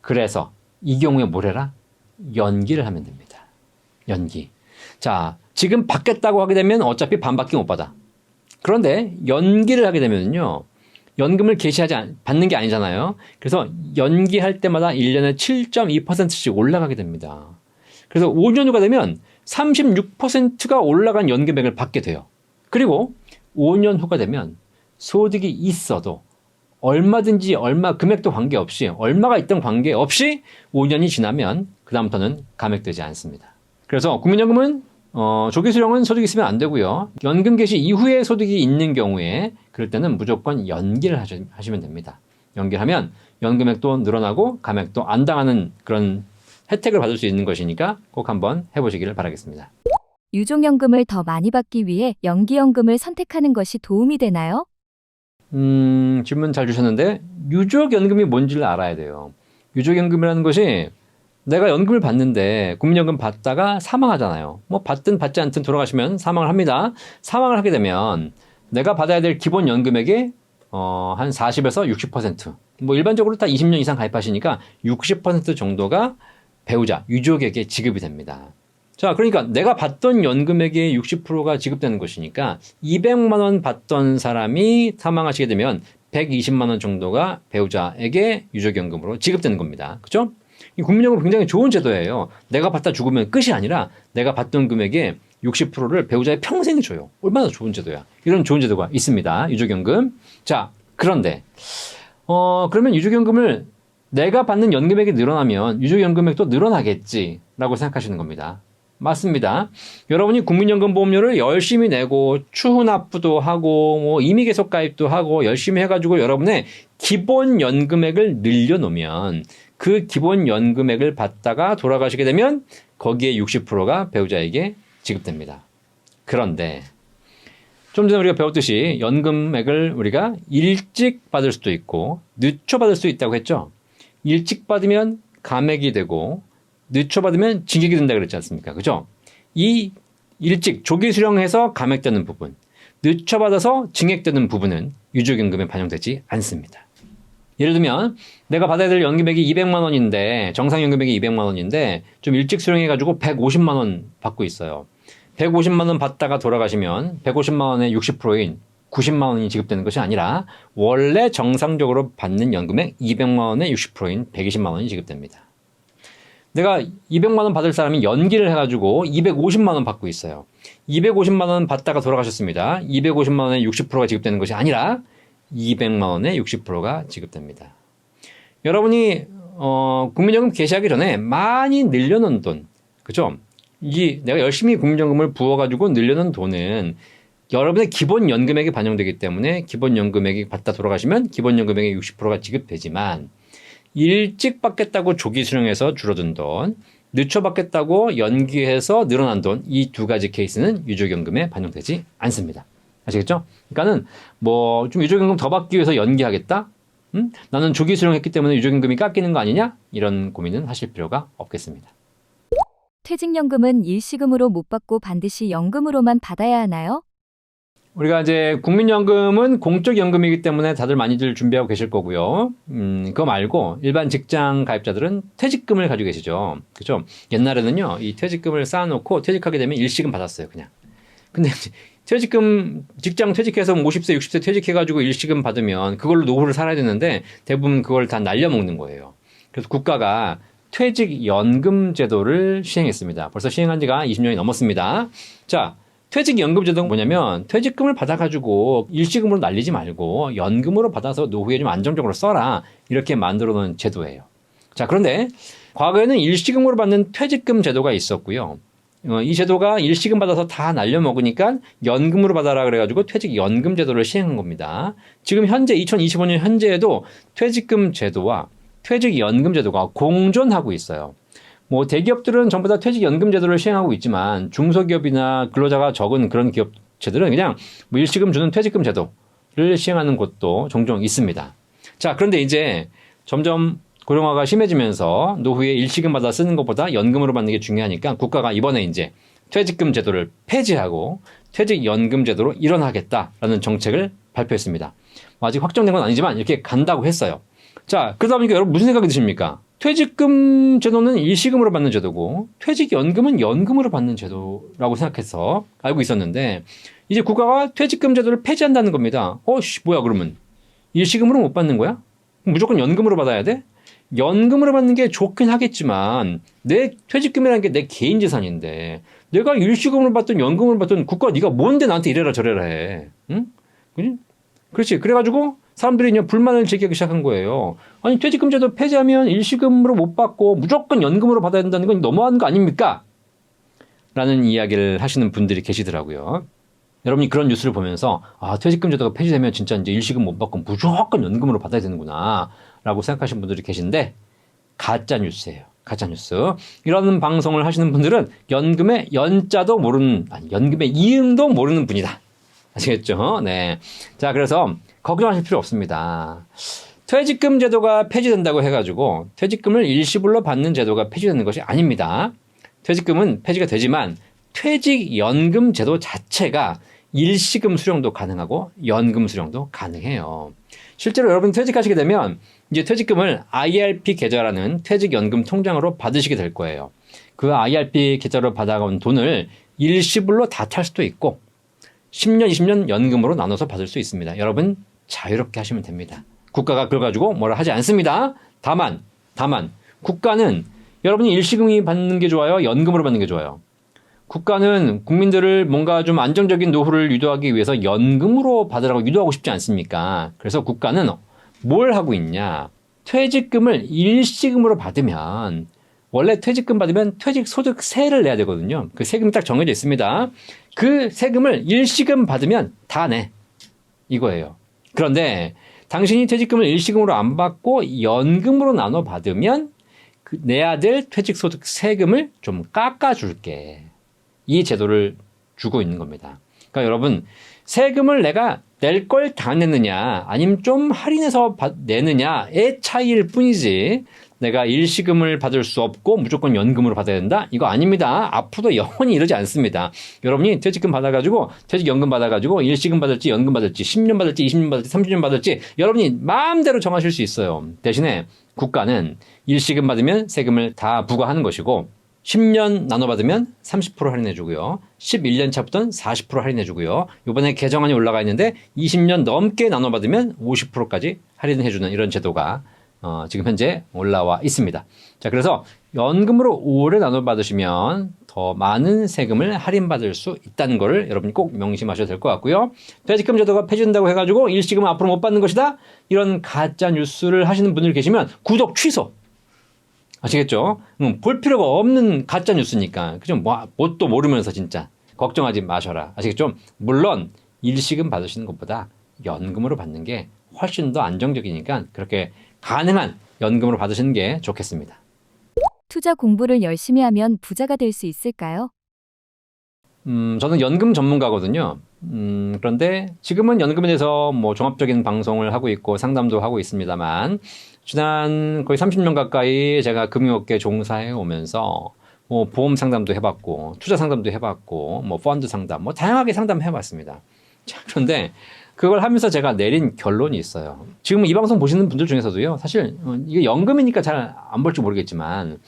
Speaker 1: 그래서 이 경우에 뭘 해라? 연기를 하면 됩니다. 연기. 자, 지금 받겠다고 하게 되면 어차피 반밖에 못 받아. 그런데 연기를 하게 되면요. 연금을 받는 게 아니잖아요. 그래서 연기할 때마다 1년에 7.2%씩 올라가게 됩니다. 그래서 5년 후가 되면 36%가 올라간 연금액을 받게 돼요. 그리고 5년 후가 되면 소득이 있어도 얼마든지 금액도 관계없이 얼마가 있던 관계없이 5년이 지나면 그다음부터는 감액되지 않습니다. 그래서 국민연금은 조기 수령은 소득이 있으면 안 되고요. 연금 개시 이후에 소득이 있는 경우에 그럴 때는 무조건 연기를 하시면 됩니다. 연기를 하면 연금액도 늘어나고 감액도 안 당하는 그런 혜택을 받을 수 있는 것이니까 꼭 한번 해보시기를 바라겠습니다.
Speaker 2: 유족연금을 더 많이 받기 위해 연기연금을 선택하는 것이 도움이 되나요?
Speaker 1: 질문 잘 주셨는데 유족연금이 뭔지를 알아야 돼요. 유족연금이라는 것이 내가 연금을 받는데 국민연금 받다가 사망하잖아요. 뭐 받든 받지 않든 돌아가시면 사망을 합니다. 사망을 하게 되면 내가 받아야 될 기본 연금액의 한 40에서 60%, 뭐 일반적으로 다 20년 이상 가입하시니까 60% 정도가 배우자, 유족에게 지급이 됩니다. 자, 그러니까 내가 받던 연금액의 60%가 지급되는 것이니까 200만 원 받던 사람이 사망하시게 되면 120만 원 정도가 배우자에게 유족연금으로 지급되는 겁니다. 그죠? 이 국민연금 굉장히 좋은 제도예요. 내가 받다 죽으면 끝이 아니라 내가 받던 금액의 60%를 배우자의 평생에 줘요. 얼마나 좋은 제도야. 이런 좋은 제도가 있습니다. 유족연금. 자, 그런데 그러면 유족연금을 내가 받는 연금액이 늘어나면 유족연금액도 늘어나겠지라고 생각하시는 겁니다. 맞습니다. 여러분이 국민연금 보험료를 열심히 내고 추후 납부도 하고 뭐 임의 계속 가입도 하고 열심히 해가지고 여러분의 기본 연금액을 늘려놓으면 그 기본 연금액을 받다가 돌아가시게 되면 거기에 60%가 배우자에게 지급됩니다. 그런데 좀 전에 우리가 배웠듯이 연금액을 우리가 일찍 받을 수도 있고 늦춰 받을 수 있다고 했죠. 일찍 받으면 감액이 되고 늦춰 받으면 징역이 된다 그랬지 않습니까? 그죠? 이 일찍 조기 수령해서 감액되는 부분, 늦춰 받아서 징액되는 부분은 유족연금에 반영되지 않습니다. 예를 들면 내가 받아야 될 연금액이 200만 원인데 정상 연금액이 200만 원인데 좀 일찍 수령해가지고 150만 원 받고 있어요. 150만 원 받다가 돌아가시면 150만 원의 60%인 90만 원이 지급되는 것이 아니라 원래 정상적으로 받는 연금액 200만 원의 60%인 120만 원이 지급됩니다. 내가 200만 원 받을 사람이 연기를 해가지고 250만 원 받고 있어요. 250만 원 받다가 돌아가셨습니다. 250만 원의 60%가 지급되는 것이 아니라 200만 원의 60%가 지급됩니다. 여러분이 국민연금 개시하기 전에 많이 늘려놓은 돈, 그죠? 내가 열심히 국민연금을 부어가지고 늘려놓은 돈은 여러분의 기본 연금액이 반영되기 때문에 기본 연금액이 받다 돌아가시면 기본 연금액의 60%가 지급되지만 일찍 받겠다고 조기 수령해서 줄어든 돈, 늦춰 받겠다고 연기해서 늘어난 돈, 이 두 가지 케이스는 유족연금에 반영되지 않습니다. 아시겠죠? 그러니까는 좀 유족연금 더 받기 위해서 연기하겠다? 나는 조기 수령했기 때문에 유족연금이 깎이는 거 아니냐? 이런 고민은 하실 필요가 없겠습니다.
Speaker 2: 퇴직연금은 일시금으로 못 받고 반드시 연금으로만 받아야 하나요?
Speaker 1: 우리가 이제 국민연금은 공적 연금이기 때문에 다들 많이들 준비하고 계실 거고요. 그거 말고 일반 직장 가입자들은 퇴직금을 가지고 계시죠. 그죠? 옛날에는요, 이 퇴직금을 쌓아놓고 퇴직하게 되면 일시금 받았어요, 그냥. 근데 퇴직금, 직장 퇴직해서 50세, 60세 퇴직해가지고 일시금 받으면 그걸로 노후를 살아야 되는데 대부분 그걸 다 날려먹는 거예요. 그래서 국가가 퇴직연금 제도를 시행했습니다. 벌써 시행한 지가 20년이 넘었습니다. 자, 퇴직연금 제도가 뭐냐면 퇴직금을 받아가지고 일시금으로 날리지 말고 연금으로 받아서 노후에 좀 안정적으로 써라. 이렇게 만들어 놓은 제도예요. 자, 그런데 과거에는 일시금으로 받는 퇴직금 제도가 있었고요. 이 제도가 일시금 받아서 다 날려먹으니까 연금으로 받아라 그래가지고 퇴직연금 제도를 시행한 겁니다. 지금 현재 2025년 현재에도 퇴직금 제도와 퇴직연금 제도가 공존하고 있어요. 대기업들은 전부 다 퇴직연금 제도를 시행하고 있지만 중소기업이나 근로자가 적은 그런 기업체들은 그냥 일시금 주는 퇴직금 제도를 시행하는 곳도 종종 있습니다. 자, 그런데 이제 점점 고령화가 심해지면서 노후에 일시금 받아 쓰는 것보다 연금으로 받는 게 중요하니까 국가가 이번에 이제 퇴직금 제도를 폐지하고 퇴직연금 제도로 일원하겠다라는 정책을 발표했습니다. 아직 확정된 건 아니지만 이렇게 간다고 했어요. 자, 그러다 보니까 여러분 무슨 생각이 드십니까? 퇴직금 제도는 일시금으로 받는 제도고 퇴직연금은 연금으로 받는 제도라고 생각해서 알고 있었는데 이제 국가가 퇴직금 제도를 폐지한다는 겁니다. 뭐야 그러면 일시금으로 못 받는 거야? 무조건 연금으로 받아야 돼? 연금으로 받는 게 좋긴 하겠지만 내 퇴직금이라는 게 내 개인 재산인데 내가 일시금으로 받든 연금으로 받든 국가 네가 뭔데 나한테 이래라 저래라 해. 응? 그지? 그렇지. 그래가지고 사람들이 그냥 불만을 제기하기 시작한 거예요. 아니 퇴직금 제도 폐지하면 일시금으로 못 받고 무조건 연금으로 받아야 된다는 건 너무한 거 아닙니까? 라는 이야기를 하시는 분들이 계시더라고요. 여러분이 그런 뉴스를 보면서 퇴직금 제도가 폐지되면 진짜 이제 일시금 못 받고 무조건 연금으로 받아야 되는구나 라고 생각하시는 분들이 계신데 가짜 뉴스예요. 가짜 뉴스. 이런 방송을 하시는 분들은 연금의 연자도 모르는, 연금의 이응도 모르는 분이다. 아시겠죠? 네. 자, 그래서 걱정하실 필요 없습니다. 퇴직금 제도가 폐지된다고 해가지고 퇴직금을 일시불로 받는 제도가 폐지되는 것이 아닙니다. 퇴직금은 폐지가 되지만 퇴직연금 제도 자체가 일시금 수령도 가능하고 연금 수령도 가능해요. 실제로 여러분 퇴직하시게 되면 이제 퇴직금을 IRP 계좌라는 퇴직연금 통장으로 받으시게 될 거예요. 그 IRP 계좌로 받아온 돈을 일시불로 다 탈 수도 있고 10년, 20년 연금으로 나눠서 받을 수 있습니다. 여러분 자유롭게 하시면 됩니다. 국가가 그걸 가지고 뭐라 하지 않습니다. 다만 국가는 여러분이 일시금이 받는 게 좋아요? 연금으로 받는 게 좋아요? 국가는 국민들을 뭔가 좀 안정적인 노후를 유도하기 위해서 연금으로 받으라고 유도하고 싶지 않습니까? 그래서 국가는 뭘 하고 있냐? 퇴직금을 일시금으로 받으면 원래 퇴직금 받으면 퇴직소득세를 내야 되거든요. 그 세금이 딱 정해져 있습니다. 그 세금을 일시금 받으면 다 내. 이거예요. 그런데 당신이 퇴직금을 일시금으로 안 받고 연금으로 나눠 받으면 내야 될 퇴직소득 세금을 좀 깎아줄게. 이 제도를 주고 있는 겁니다. 그러니까 여러분 세금을 내가 낼 걸 다 냈느냐 아니면 좀 할인해서 내느냐의 차이일 뿐이지 내가 일시금을 받을 수 없고 무조건 연금으로 받아야 된다? 이거 아닙니다. 앞으로도 영원히 이러지 않습니다. 여러분이 퇴직금 받아가지고 퇴직연금 받아가지고 일시금 받을지 연금 받을지 10년 받을지 20년 받을지 30년 받을지 여러분이 마음대로 정하실 수 있어요. 대신에 국가는 일시금 받으면 세금을 다 부과하는 것이고 10년 나눠 받으면 30% 할인해 주고요. 11년 차부터는 40% 할인해 주고요. 이번에 개정안이 올라가 있는데 20년 넘게 나눠 받으면 50%까지 할인해 주는 이런 제도가 지금 현재 올라와 있습니다. 자, 그래서 연금으로 오래 나눠 받으시면 더 많은 세금을 할인받을 수 있다는 것을 여러분이 꼭 명심하셔야 될 것 같고요. 퇴직금 제도가 폐지된다고 해가지고 일시금을 앞으로 못 받는 것이다? 이런 가짜 뉴스를 하시는 분들 계시면 구독 취소! 아시겠죠? 볼 필요가 없는 가짜 뉴스니까. 그죠? 뭣도 모르면서 진짜. 걱정하지 마셔라. 아시겠죠? 물론, 일시금 받으시는 것보다 연금으로 받는 게 훨씬 더 안정적이니까 그렇게 가능한 연금으로 받으시는 게 좋겠습니다.
Speaker 2: 투자 공부를 열심히 하면 부자가 될 수 있을까요?
Speaker 1: 저는 연금 전문가거든요. 그런데 지금은 연금에 대해서 뭐 종합적인 방송을 하고 있고 상담도 하고 있습니다만 지난 거의 30년 가까이 제가 금융업계 종사해 오면서 뭐 보험 상담도 해봤고 투자 상담도 해봤고 뭐 펀드 상담 뭐 다양하게 상담해봤습니다. 자, 그런데 그걸 하면서 제가 내린 결론이 있어요. 지금 이 방송 보시는 분들 중에서도요. 사실 이게 연금이니까 잘 안 볼지 모르겠지만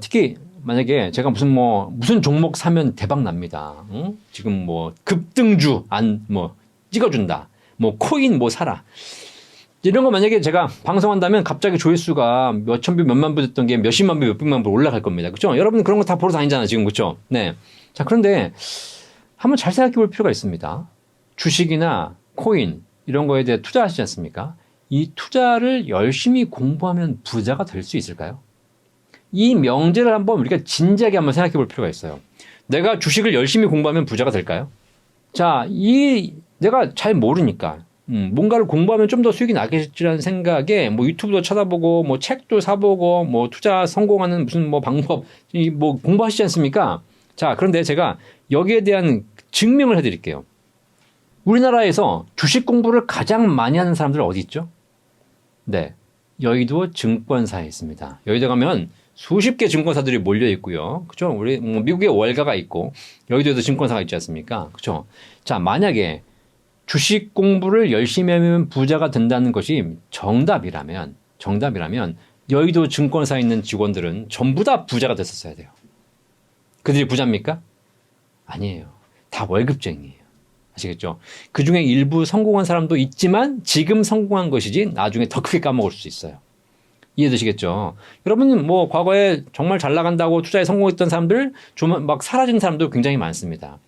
Speaker 1: 특히 만약에 제가 무슨 종목 사면 대박 납니다. 응? 지금 뭐 급등주 찍어준다. 뭐 코인 뭐 사라. 이런 거 만약에 제가 방송한다면 갑자기 조회수가 몇천 뷰, 몇만 뷰 됐던 게 몇십만 뷰, 몇백만 뷰 올라갈 겁니다. 그렇죠? 여러분 그런 거 다 보러 다니잖아요. 지금 그렇죠? 네. 자, 그런데 한번 잘 생각해 볼 필요가 있습니다. 주식이나 코인 이런 거에 대해 투자하시지 않습니까? 이 투자를 열심히 공부하면 부자가 될 수 있을까요? 이 명제를 한번 우리가 진지하게 한번 생각해 볼 필요가 있어요. 내가 주식을 열심히 공부하면 부자가 될까요? 자, 내가 잘 모르니까 뭔가를 공부하면 좀 더 수익이 나겠지라는 생각에 뭐 유튜브도 찾아보고 뭐 책도 사보고 뭐 투자 성공하는 무슨 뭐 방법 뭐 공부하시지 않습니까? 자, 그런데 제가 여기에 대한 증명을 해드릴게요. 우리나라에서 주식 공부를 가장 많이 하는 사람들 어디 있죠? 네, 여의도 증권사에 있습니다. 여의도 가면 수십 개 증권사들이 몰려 있고요. 그죠? 우리 뭐 미국에 월가가 있고 여의도에도 증권사가 있지 않습니까? 그죠? 자, 만약에 주식 공부를 열심히 하면 부자가 된다는 것이 정답이라면 여의도 증권사에 있는 직원들은 전부 다 부자가 됐었어야 돼요. 그들이 부자입니까? 아니에요. 다 월급쟁이에요. 아시겠죠? 그 중에 일부 성공한 사람도 있지만 지금 성공한 것이지 나중에 더 크게 까먹을 수 있어요. 이해되시겠죠? 여러분 뭐 과거에 정말 잘 나간다고 투자에 성공했던 사람들 좀 막 사라진 사람도 굉장히 많습니다.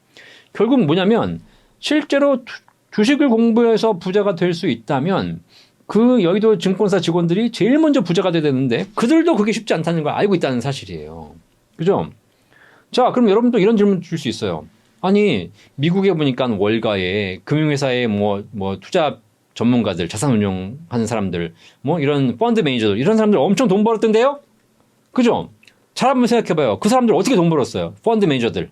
Speaker 1: 결국 뭐냐면 실제로 주식을 공부해서 부자가 될 수 있다면 그 여의도 증권사 직원들이 제일 먼저 부자가 돼야 되는데 그들도 그게 쉽지 않다는 걸 알고 있다는 사실이에요. 그죠? 자, 그럼 여러분도 이런 질문 줄 수 있어요. 아니 미국에 보니까 월가에 금융회사에 뭐 투자 전문가들, 자산운용하는 사람들, 뭐 이런 펀드 매니저들 이런 사람들 엄청 돈 벌었던데요? 그죠? 잘 한번 생각해봐요. 그 사람들 어떻게 돈 벌었어요? 펀드 매니저들.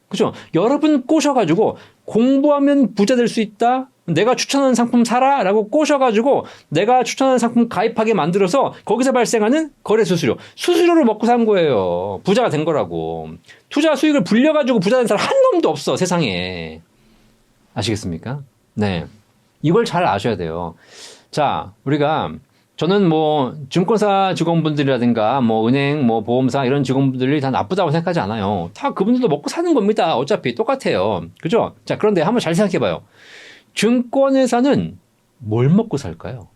Speaker 1: 그죠? 여러분 꼬셔가지고 공부하면 부자 될 수 있다? 내가 추천하는 상품 사라? 라고 꼬셔가지고 내가 추천하는 상품 가입하게 만들어서 거기서 발생하는 거래 수수료를 먹고 산 거예요. 부자가 된 거라고. 투자 수익을 불려가지고 부자 된 사람 한 놈도 없어, 세상에. 아시겠습니까? 네. 이걸 잘 아셔야 돼요. 자, 저는 뭐 증권사 직원분들이라든가 뭐 은행, 뭐 보험사 이런 직원분들이 다 나쁘다고 생각하지 않아요. 다 그분들도 먹고 사는 겁니다. 어차피 똑같아요. 그죠? 자, 그런데 한번 잘 생각해 봐요. 증권회사는 뭘 먹고 살까요?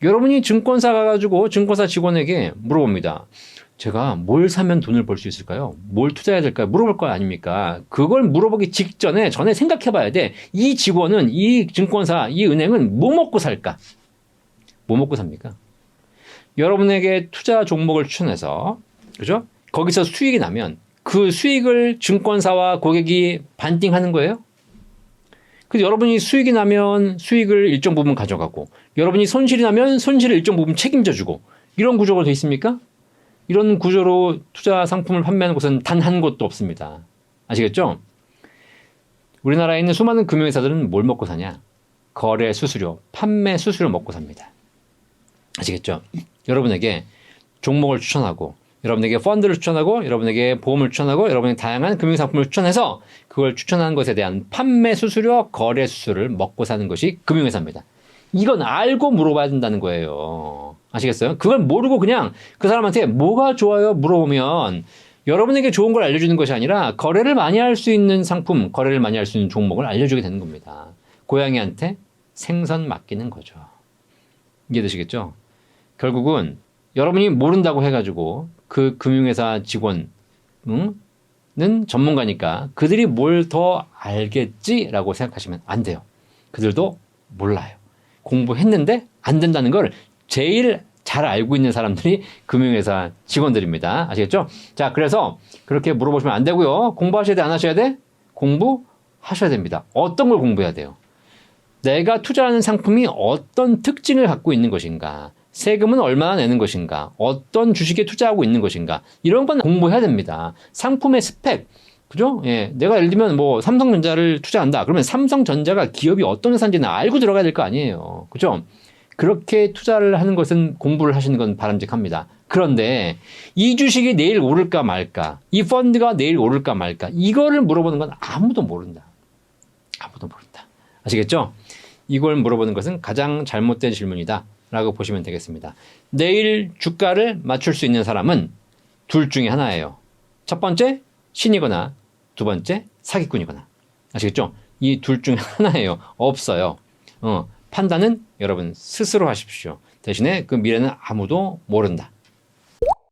Speaker 1: 여러분이 증권사 가가지고 증권사 직원에게 물어봅니다. 제가 뭘 사면 돈을 벌 수 있을까요? 뭘 투자해야 될까요? 물어볼 거 아닙니까? 그걸 물어보기 전에 생각해 봐야 돼. 이 직원은, 이 증권사, 이 은행은 뭐 먹고 살까? 뭐 먹고 삽니까? 여러분에게 투자 종목을 추천해서, 그죠? 거기서 수익이 나면 그 수익을 증권사와 고객이 반띵하는 거예요? 그래서 여러분이 수익이 나면 수익을 일정 부분 가져가고, 여러분이 손실이 나면 손실을 일정 부분 책임져주고, 이런 구조가 돼 있습니까? 이런 구조로 투자 상품을 판매하는 곳은 단 한 곳도 없습니다. 아시겠죠? 우리나라에 있는 수많은 금융회사들은 뭘 먹고 사냐? 거래 수수료, 판매 수수료 먹고 삽니다. 아시겠죠? 여러분에게 종목을 추천하고, 여러분에게 펀드를 추천하고, 여러분에게 보험을 추천하고, 여러분에게 다양한 금융상품을 추천해서 그걸 추천하는 것에 대한 판매 수수료, 거래 수수료를 먹고 사는 것이 금융회사입니다. 이건 알고 물어봐야 된다는 거예요. 아시겠어요? 그걸 모르고 그냥 그 사람한테 뭐가 좋아요? 물어보면 여러분에게 좋은 걸 알려주는 것이 아니라 거래를 많이 할 수 있는 상품, 거래를 많이 할 수 있는 종목을 알려주게 되는 겁니다. 고양이한테 생선 맡기는 거죠. 이해되시겠죠? 결국은 여러분이 모른다고 해가지고 그 금융회사 직원은 전문가니까 그들이 뭘 더 알겠지라고 생각하시면 안 돼요. 그들도 몰라요. 공부했는데 안 된다는 걸 제일 잘 알고 있는 사람들이 금융회사 직원들입니다. 아시겠죠? 자, 그래서 그렇게 물어보시면 안 되고요. 공부하셔야 돼, 안 하셔야 돼? 공부하셔야 됩니다. 어떤 걸 공부해야 돼요? 내가 투자하는 상품이 어떤 특징을 갖고 있는 것인가? 세금은 얼마나 내는 것인가? 어떤 주식에 투자하고 있는 것인가? 이런 건 공부해야 됩니다. 상품의 스펙, 그죠? 예, 내가 예를 들면 뭐 삼성전자를 투자한다. 그러면 삼성전자가 기업이 어떤 회사인지는 알고 들어가야 될 거 아니에요. 그죠? 그렇게 투자를 하는 것은 공부를 하시는 건 바람직합니다. 그런데 이 주식이 내일 오를까 말까, 이 펀드가 내일 오를까 말까, 이거를 물어보는 건 아무도 모른다. 아무도 모른다. 아시겠죠? 이걸 물어보는 것은 가장 잘못된 질문이다 라고 보시면 되겠습니다. 내일 주가를 맞출 수 있는 사람은 둘 중에 하나예요. 첫 번째, 신이거나 두 번째, 사기꾼이거나. 아시겠죠? 이 둘 중에 하나예요. 없어요. 판단은 여러분 스스로 하십시오. 대신에 그 미래는 아무도 모른다.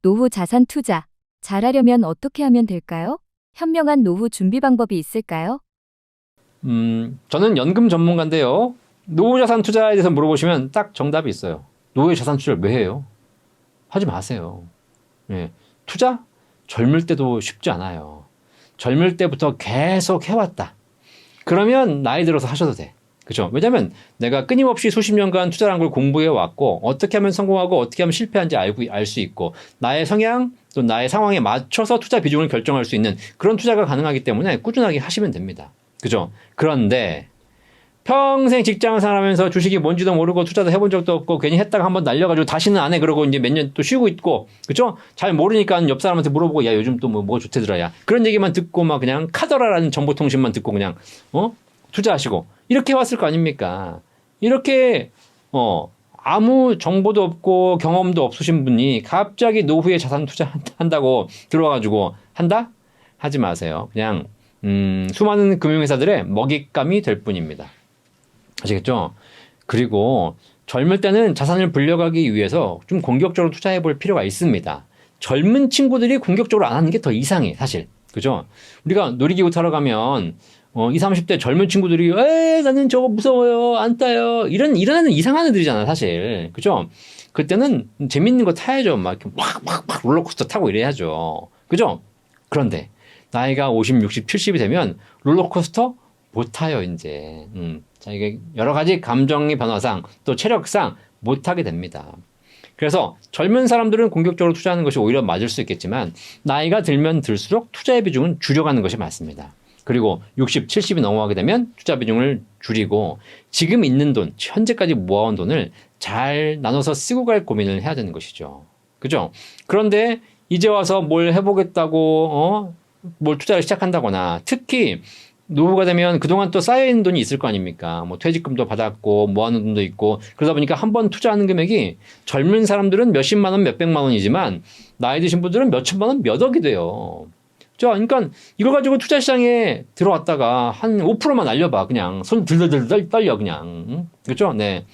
Speaker 2: 노후 자산 투자. 잘하려면 어떻게 하면 될까요? 현명한 노후 준비 방법이 있을까요?
Speaker 1: 저는 연금 전문가인데요. 노후 자산 투자에 대해서 물어보시면 딱 정답이 있어요. 노후 자산 투자를 왜 해요? 하지 마세요. 예. 투자? 젊을 때도 쉽지 않아요. 젊을 때부터 계속 해왔다. 그러면 나이 들어서 하셔도 돼. 그죠? 왜냐면 내가 끊임없이 수십 년간 투자라는 걸 공부해 왔고 어떻게 하면 성공하고 어떻게 하면 실패한지 알 수 있고 나의 성향 또 나의 상황에 맞춰서 투자 비중을 결정할 수 있는 그런 투자가 가능하기 때문에 꾸준하게 하시면 됩니다. 그죠? 그런데 평생 직장 생활하면서 주식이 뭔지도 모르고 투자도 해본 적도 없고 괜히 했다가 한번 날려가지고 다시는 안 해 그러고 이제 몇 년 또 쉬고 있고 그죠? 잘 모르니까 옆 사람한테 물어보고 야 요즘 또 뭐 좋대더라 야 그런 얘기만 듣고 막 그냥 카더라라는 정보통신만 듣고 그냥 투자하시고 이렇게 왔을 거 아닙니까? 이렇게 아무 정보도 없고 경험도 없으신 분이 갑자기 노후에 자산 투자한다고 들어와가지고 한다? 하지 마세요. 그냥 수많은 금융회사들의 먹잇감이 될 뿐입니다. 아시겠죠? 그리고 젊을 때는 자산을 불려가기 위해서 좀 공격적으로 투자해 볼 필요가 있습니다. 젊은 친구들이 공격적으로 안 하는 게 더 이상해, 사실. 그죠? 우리가 놀이기구 타러 가면 20, 30대 젊은 친구들이 나는 저거 무서워요. 안 따요. 이런 애는 이상한 애들이잖아, 사실. 그죠? 그때는 재밌는 거 타야죠. 막 이렇게 막 롤러코스터 타고 이래야죠. 그죠? 그런데 나이가 50, 60, 70이 되면 롤러코스터 못 타요, 이제. 자, 이게 여러 가지 감정의 변화상 또 체력상 못 하게 됩니다. 그래서 젊은 사람들은 공격적으로 투자하는 것이 오히려 맞을 수 있겠지만 나이가 들면 들수록 투자의 비중은 줄여가는 것이 맞습니다. 그리고 60, 70이 넘어가게 되면 투자 비중을 줄이고 지금 있는 돈, 현재까지 모아온 돈을 잘 나눠서 쓰고 갈 고민을 해야 되는 것이죠. 그죠? 그런데 이제 와서 뭘 해보겠다고 뭘 투자를 시작한다거나 특히 노후가 되면 그동안 또 쌓여있는 돈이 있을 거 아닙니까? 뭐 퇴직금도 받았고 모아놓은 돈도 있고 그러다 보니까 한번 투자하는 금액이 젊은 사람들은 몇십만 원, 몇백만 원이지만 나이 드신 분들은 몇천만 원, 몇 억이 돼요. 그러니까 이걸 가지고 투자 시장에 들어왔다가 한 5%만 날려봐. 그냥 손 들들들 떨려 그냥. 그렇죠? 네.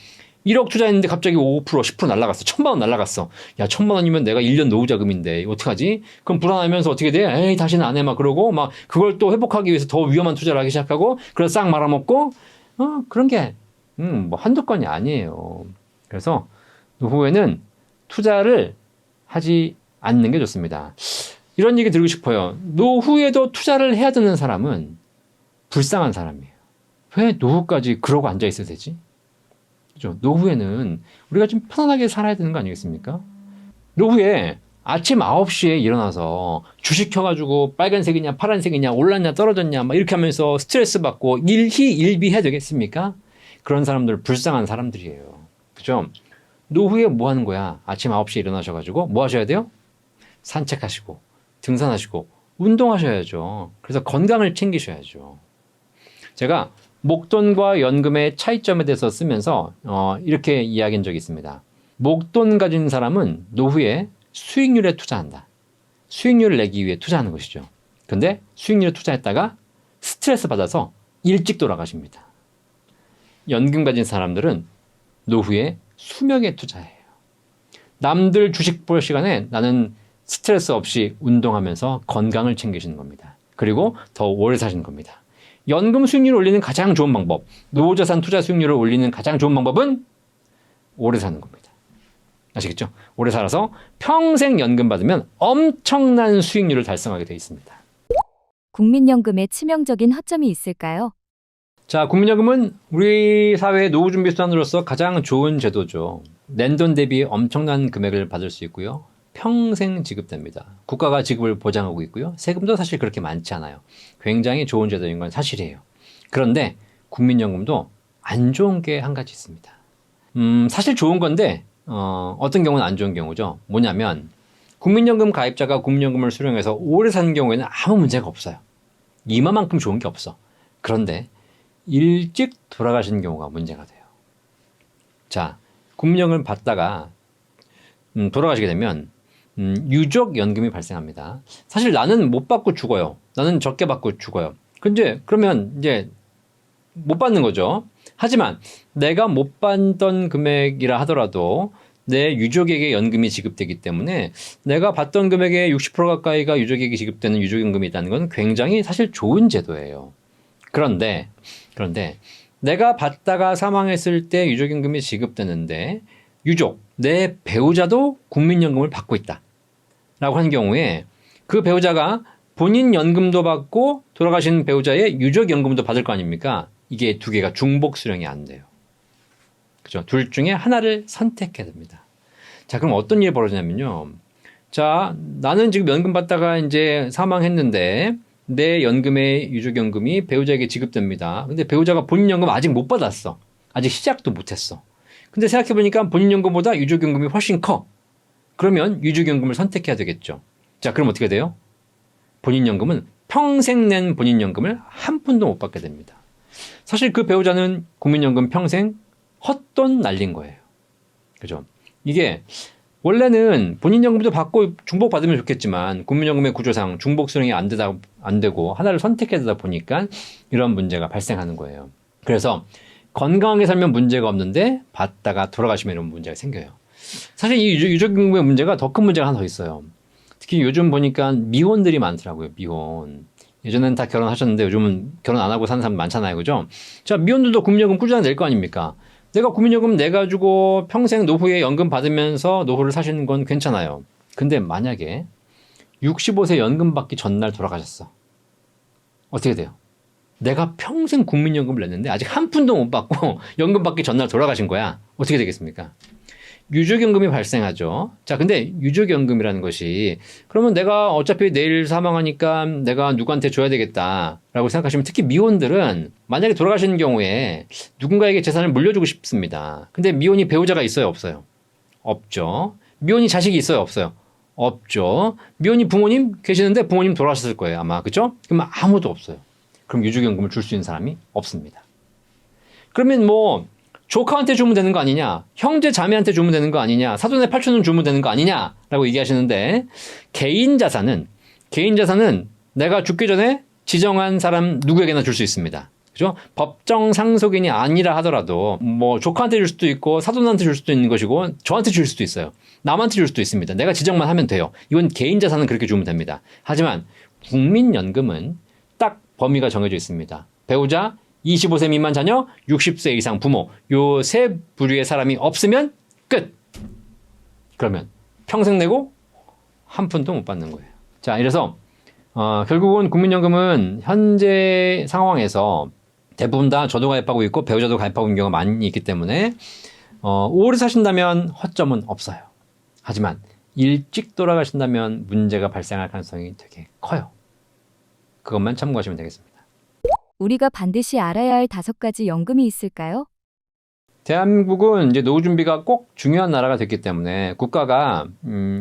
Speaker 1: 1억 투자했는데 갑자기 5%, 10% 날라갔어. 1,000만 원 날라갔어. 야, 1,000만 원이면 내가 1년 노후 자금인데 어떡하지? 그럼 불안하면서 어떻게 돼? 에이, 다시는 안 해. 막 그러고 막 그걸 또 회복하기 위해서 더 위험한 투자를 하기 시작하고 그래서 싹 말아먹고 그런 게 뭐 한두 건이 아니에요. 그래서 노후에는 투자를 하지 않는 게 좋습니다. 이런 얘기 드리고 싶어요. 노후에도 투자를 해야 되는 사람은 불쌍한 사람이에요. 왜 노후까지 그러고 앉아 있어야 되지? 그죠? 노후에는 우리가 좀 편안하게 살아야 되는 거 아니겠습니까? 노후에 아침 9시에 일어나서 주식 켜가지고 빨간색이냐 파란색이냐 올랐냐 떨어졌냐 막 이렇게 하면서 스트레스 받고 일희일비해야 되겠습니까? 그런 사람들 불쌍한 사람들이에요. 그죠? 노후에 뭐 하는 거야? 아침 9시에 일어나셔가지고 뭐 하셔야 돼요? 산책하시고 등산하시고 운동하셔야죠. 그래서 건강을 챙기셔야죠. 제가 목돈과 연금의 차이점에 대해서 쓰면서 이렇게 이야기한 적이 있습니다. 목돈 가진 사람은 노후에 수익률에 투자한다. 수익률을 내기 위해 투자하는 것이죠. 근데 수익률에 투자했다가 스트레스 받아서 일찍 돌아가십니다. 연금 가진 사람들은 노후에 수명에 투자해요. 남들 주식 볼 시간에 나는 스트레스 없이 운동하면서 건강을 챙기시는 겁니다. 그리고 더 오래 사시는 겁니다. 연금 수익률을 올리는 가장 좋은 방법, 노후자산 투자 수익률을 올리는 가장 좋은 방법은 오래 사는 겁니다. 아시겠죠? 오래 살아서 평생 연금 받으면 엄청난 수익률을 달성하게 되어 있습니다.
Speaker 2: 국민연금에 치명적인 허점이 있을까요?
Speaker 1: 자, 국민연금은 우리 사회의 노후준비수단으로서 가장 좋은 제도죠. 낸돈 대비 엄청난 금액을 받을 수 있고요. 평생 지급됩니다. 국가가 지급을 보장하고 있고요. 세금도 사실 그렇게 많지 않아요. 굉장히 좋은 제도인 건 사실이에요. 그런데 국민연금도 안 좋은 게 한 가지 있습니다. 사실 좋은 건데 어떤 경우는 안 좋은 경우죠. 뭐냐면 국민연금 가입자가 국민연금을 수령해서 오래 사는 경우에는 아무 문제가 없어요. 이만큼 좋은 게 없어. 그런데 일찍 돌아가시는 경우가 문제가 돼요. 자, 국민연금을 받다가 돌아가시게 되면 유족연금이 발생합니다. 사실 나는 못 받고 죽어요. 나는 적게 받고 죽어요. 근데 그러면 이제 못 받는 거죠. 하지만 내가 못 받던 금액이라 하더라도 내 유족에게 연금이 지급되기 때문에 내가 받던 금액의 60% 가까이가 유족에게 지급되는 유족연금이 있다는 건 굉장히 사실 좋은 제도예요. 그런데 내가 받다가 사망했을 때 유족연금이 지급되는데 유족, 내 배우자도 국민연금을 받고 있다 라고 하는 경우에 그 배우자가 본인 연금도 받고 돌아가신 배우자의 유족연금도 받을 거 아닙니까? 이게 두 개가 중복 수령이 안 돼요. 그죠? 둘 중에 하나를 선택해야 됩니다. 자, 그럼 어떤 일이 벌어지냐면요. 자, 나는 지금 연금 받다가 이제 사망했는데 내 연금의 유족연금이 배우자에게 지급됩니다. 근데 배우자가 본인 연금 아직 못 받았어. 아직 시작도 못 했어. 근데 생각해보니까 본인 연금보다 유족연금이 훨씬 커. 그러면 유족연금을 선택해야 되겠죠. 자, 그럼 어떻게 돼요? 본인 연금은 평생 낸 본인 연금을 한 푼도 못 받게 됩니다. 사실 그 배우자는 국민연금 평생 헛돈 날린 거예요. 그죠? 이게 원래는 본인 연금도 받고 중복 받으면 좋겠지만 국민연금의 구조상 중복 수령이 안 되고 하나를 선택해야 되다 보니까 이런 문제가 발생하는 거예요. 그래서 건강하게 살면 문제가 없는데 받다가 돌아가시면 이런 문제가 생겨요. 사실 이 유족연금의 문제가 더 큰 문제가 하나 더 있어요. 특히 요즘 보니까 미혼들이 많더라고요. 미혼. 예전에는 다 결혼하셨는데 요즘은 결혼 안 하고 사는 사람 많잖아요. 그죠? 자, 미혼들도 국민연금 꾸준히 낼 거 아닙니까? 내가 국민연금 내가지고 평생 노후에 연금 받으면서 노후를 사시는 건 괜찮아요. 근데 만약에 65세 연금 받기 전날 돌아가셨어. 어떻게 돼요? 내가 평생 국민연금을 냈는데 아직 한 푼도 못 받고 연금 받기 전날 돌아가신 거야. 어떻게 되겠습니까? 유족연금이 발생하죠. 자, 근데 유족연금이라는 것이 그러면 내가 어차피 내일 사망하니까 내가 누구한테 줘야 되겠다라고 생각하시면 특히 미혼들은 만약에 돌아가시는 경우에 누군가에게 재산을 물려주고 싶습니다. 근데 미혼이 배우자가 있어요, 없어요? 없죠. 미혼이 자식이 있어요, 없어요? 없죠. 미혼이 부모님 계시는데 부모님 돌아가셨을 거예요, 아마. 그죠? 그럼 아무도 없어요. 그럼 유족연금을 줄 수 있는 사람이 없습니다. 그러면 뭐 조카한테 주면 되는 거 아니냐? 형제 자매한테 주면 되는 거 아니냐? 사돈의 팔촌은 주면 되는 거 아니냐? 라고 얘기하시는데 개인 자산은 내가 죽기 전에 지정한 사람 누구에게나 줄 수 있습니다. 그죠? 법정 상속인이 아니라 하더라도 뭐 조카한테 줄 수도 있고 사돈한테 줄 수도 있는 것이고 저한테 줄 수도 있어요. 남한테 줄 수도 있습니다. 내가 지정만 하면 돼요. 이건 개인 자산은 그렇게 주면 됩니다. 하지만 국민연금은 딱 범위가 정해져 있습니다. 배우자 25세 미만 자녀, 60세 이상 부모 요 세 부류의 사람이 없으면 끝. 그러면 평생 내고 한 푼도 못 받는 거예요. 자, 이래서 결국은 국민연금은 현재 상황에서 대부분 다 저도 가입하고 있고 배우자도 가입하고 있는 경우가 많이 있기 때문에 오래 사신다면 허점은 없어요. 하지만 일찍 돌아가신다면 문제가 발생할 가능성이 되게 커요. 그것만 참고하시면 되겠습니다.
Speaker 2: 우리가 반드시 알아야 할 5가지 연금이 있을까요?
Speaker 1: 대한민국은 이제 노후 준비가 꼭 중요한 나라가 됐기 때문에 국가가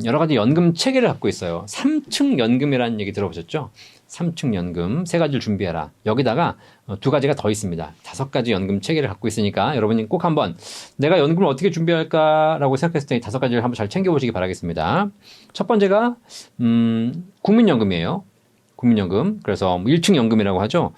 Speaker 1: 여러 가지 연금 체계를 갖고 있어요. 3층 연금이라는 얘기 들어보셨죠? 3층 연금 3가지를 준비해라. 여기다가 2가지가 더 있습니다. 5가지 연금 체계를 갖고 있으니까 여러분이 꼭 한번 내가 연금을 어떻게 준비할까라고 생각했을 때 5가지를 한번 잘 챙겨보시기 바라겠습니다. 첫 번째가 국민연금이에요. 국민연금. 그래서 1층 연금이라고 하죠.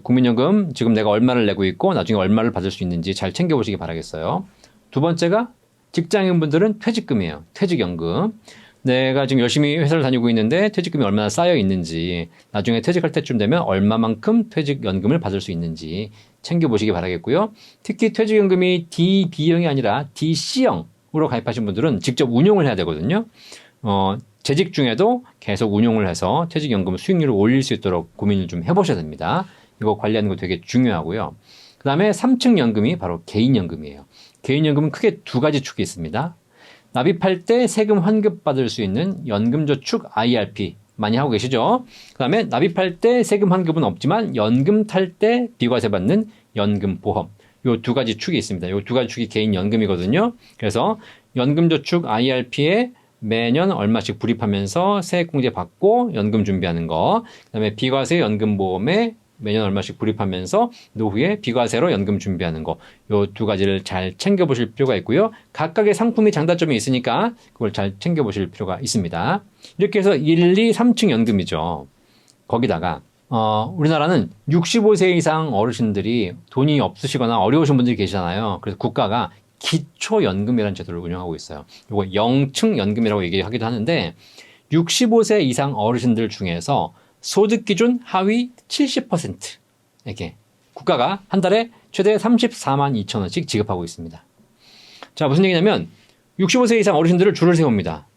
Speaker 1: 국민연금 지금 내가 얼마를 내고 있고 나중에 얼마를 받을 수 있는지 잘 챙겨보시기 바라겠어요. 두 번째가 직장인분들은 퇴직금이에요. 퇴직연금. 내가 지금 열심히 회사를 다니고 있는데 퇴직금이 얼마나 쌓여 있는지, 나중에 퇴직할 때쯤 되면 얼마만큼 퇴직연금을 받을 수 있는지 챙겨보시기 바라겠고요. 특히 퇴직연금이 DB형이 아니라 DC형으로 가입하신 분들은 직접 운용을 해야 되거든요. 재직 중에도 계속 운용을 해서 퇴직연금 수익률을 올릴 수 있도록 고민을 좀 해보셔야 됩니다. 이거 관리하는 거 되게 중요하고요. 그 다음에 3층 연금이 바로 개인연금이에요. 개인연금은 크게 2가지 축이 있습니다. 납입할 때 세금 환급받을 수 있는 연금저축 IRP 많이 하고 계시죠? 그 다음에 납입할 때 세금 환급은 없지만 연금 탈 때 비과세 받는 연금보험. 요 2가지 축이 있습니다. 요 2가지 축이 개인연금이거든요. 그래서 연금저축 IRP에 매년 얼마씩 불입하면서 세액공제 받고 연금 준비하는 거, 그다음에 비과세 연금보험에 매년 얼마씩 불입하면서 노후에 비과세로 연금 준비하는 거, 요 2가지를 잘 챙겨보실 필요가 있고요. 각각의 상품이 장단점이 있으니까 그걸 잘 챙겨보실 필요가 있습니다. 이렇게 해서 1, 2, 3층 연금이죠. 거기다가 우리나라는 65세 이상 어르신들이 돈이 없으시거나 어려우신 분들이 계시잖아요. 그래서 국가가 기초연금이라는 제도를 운영하고 있어요. 이거 0층 연금이라고 얘기하기도 하는데 65세 이상 어르신들 중에서 소득 기준 하위 70%에게 국가가 한 달에 최대 34만 2천 원씩 지급하고 있습니다. 자, 무슨 얘기냐면 65세 이상 어르신들을 줄을 세웁니다.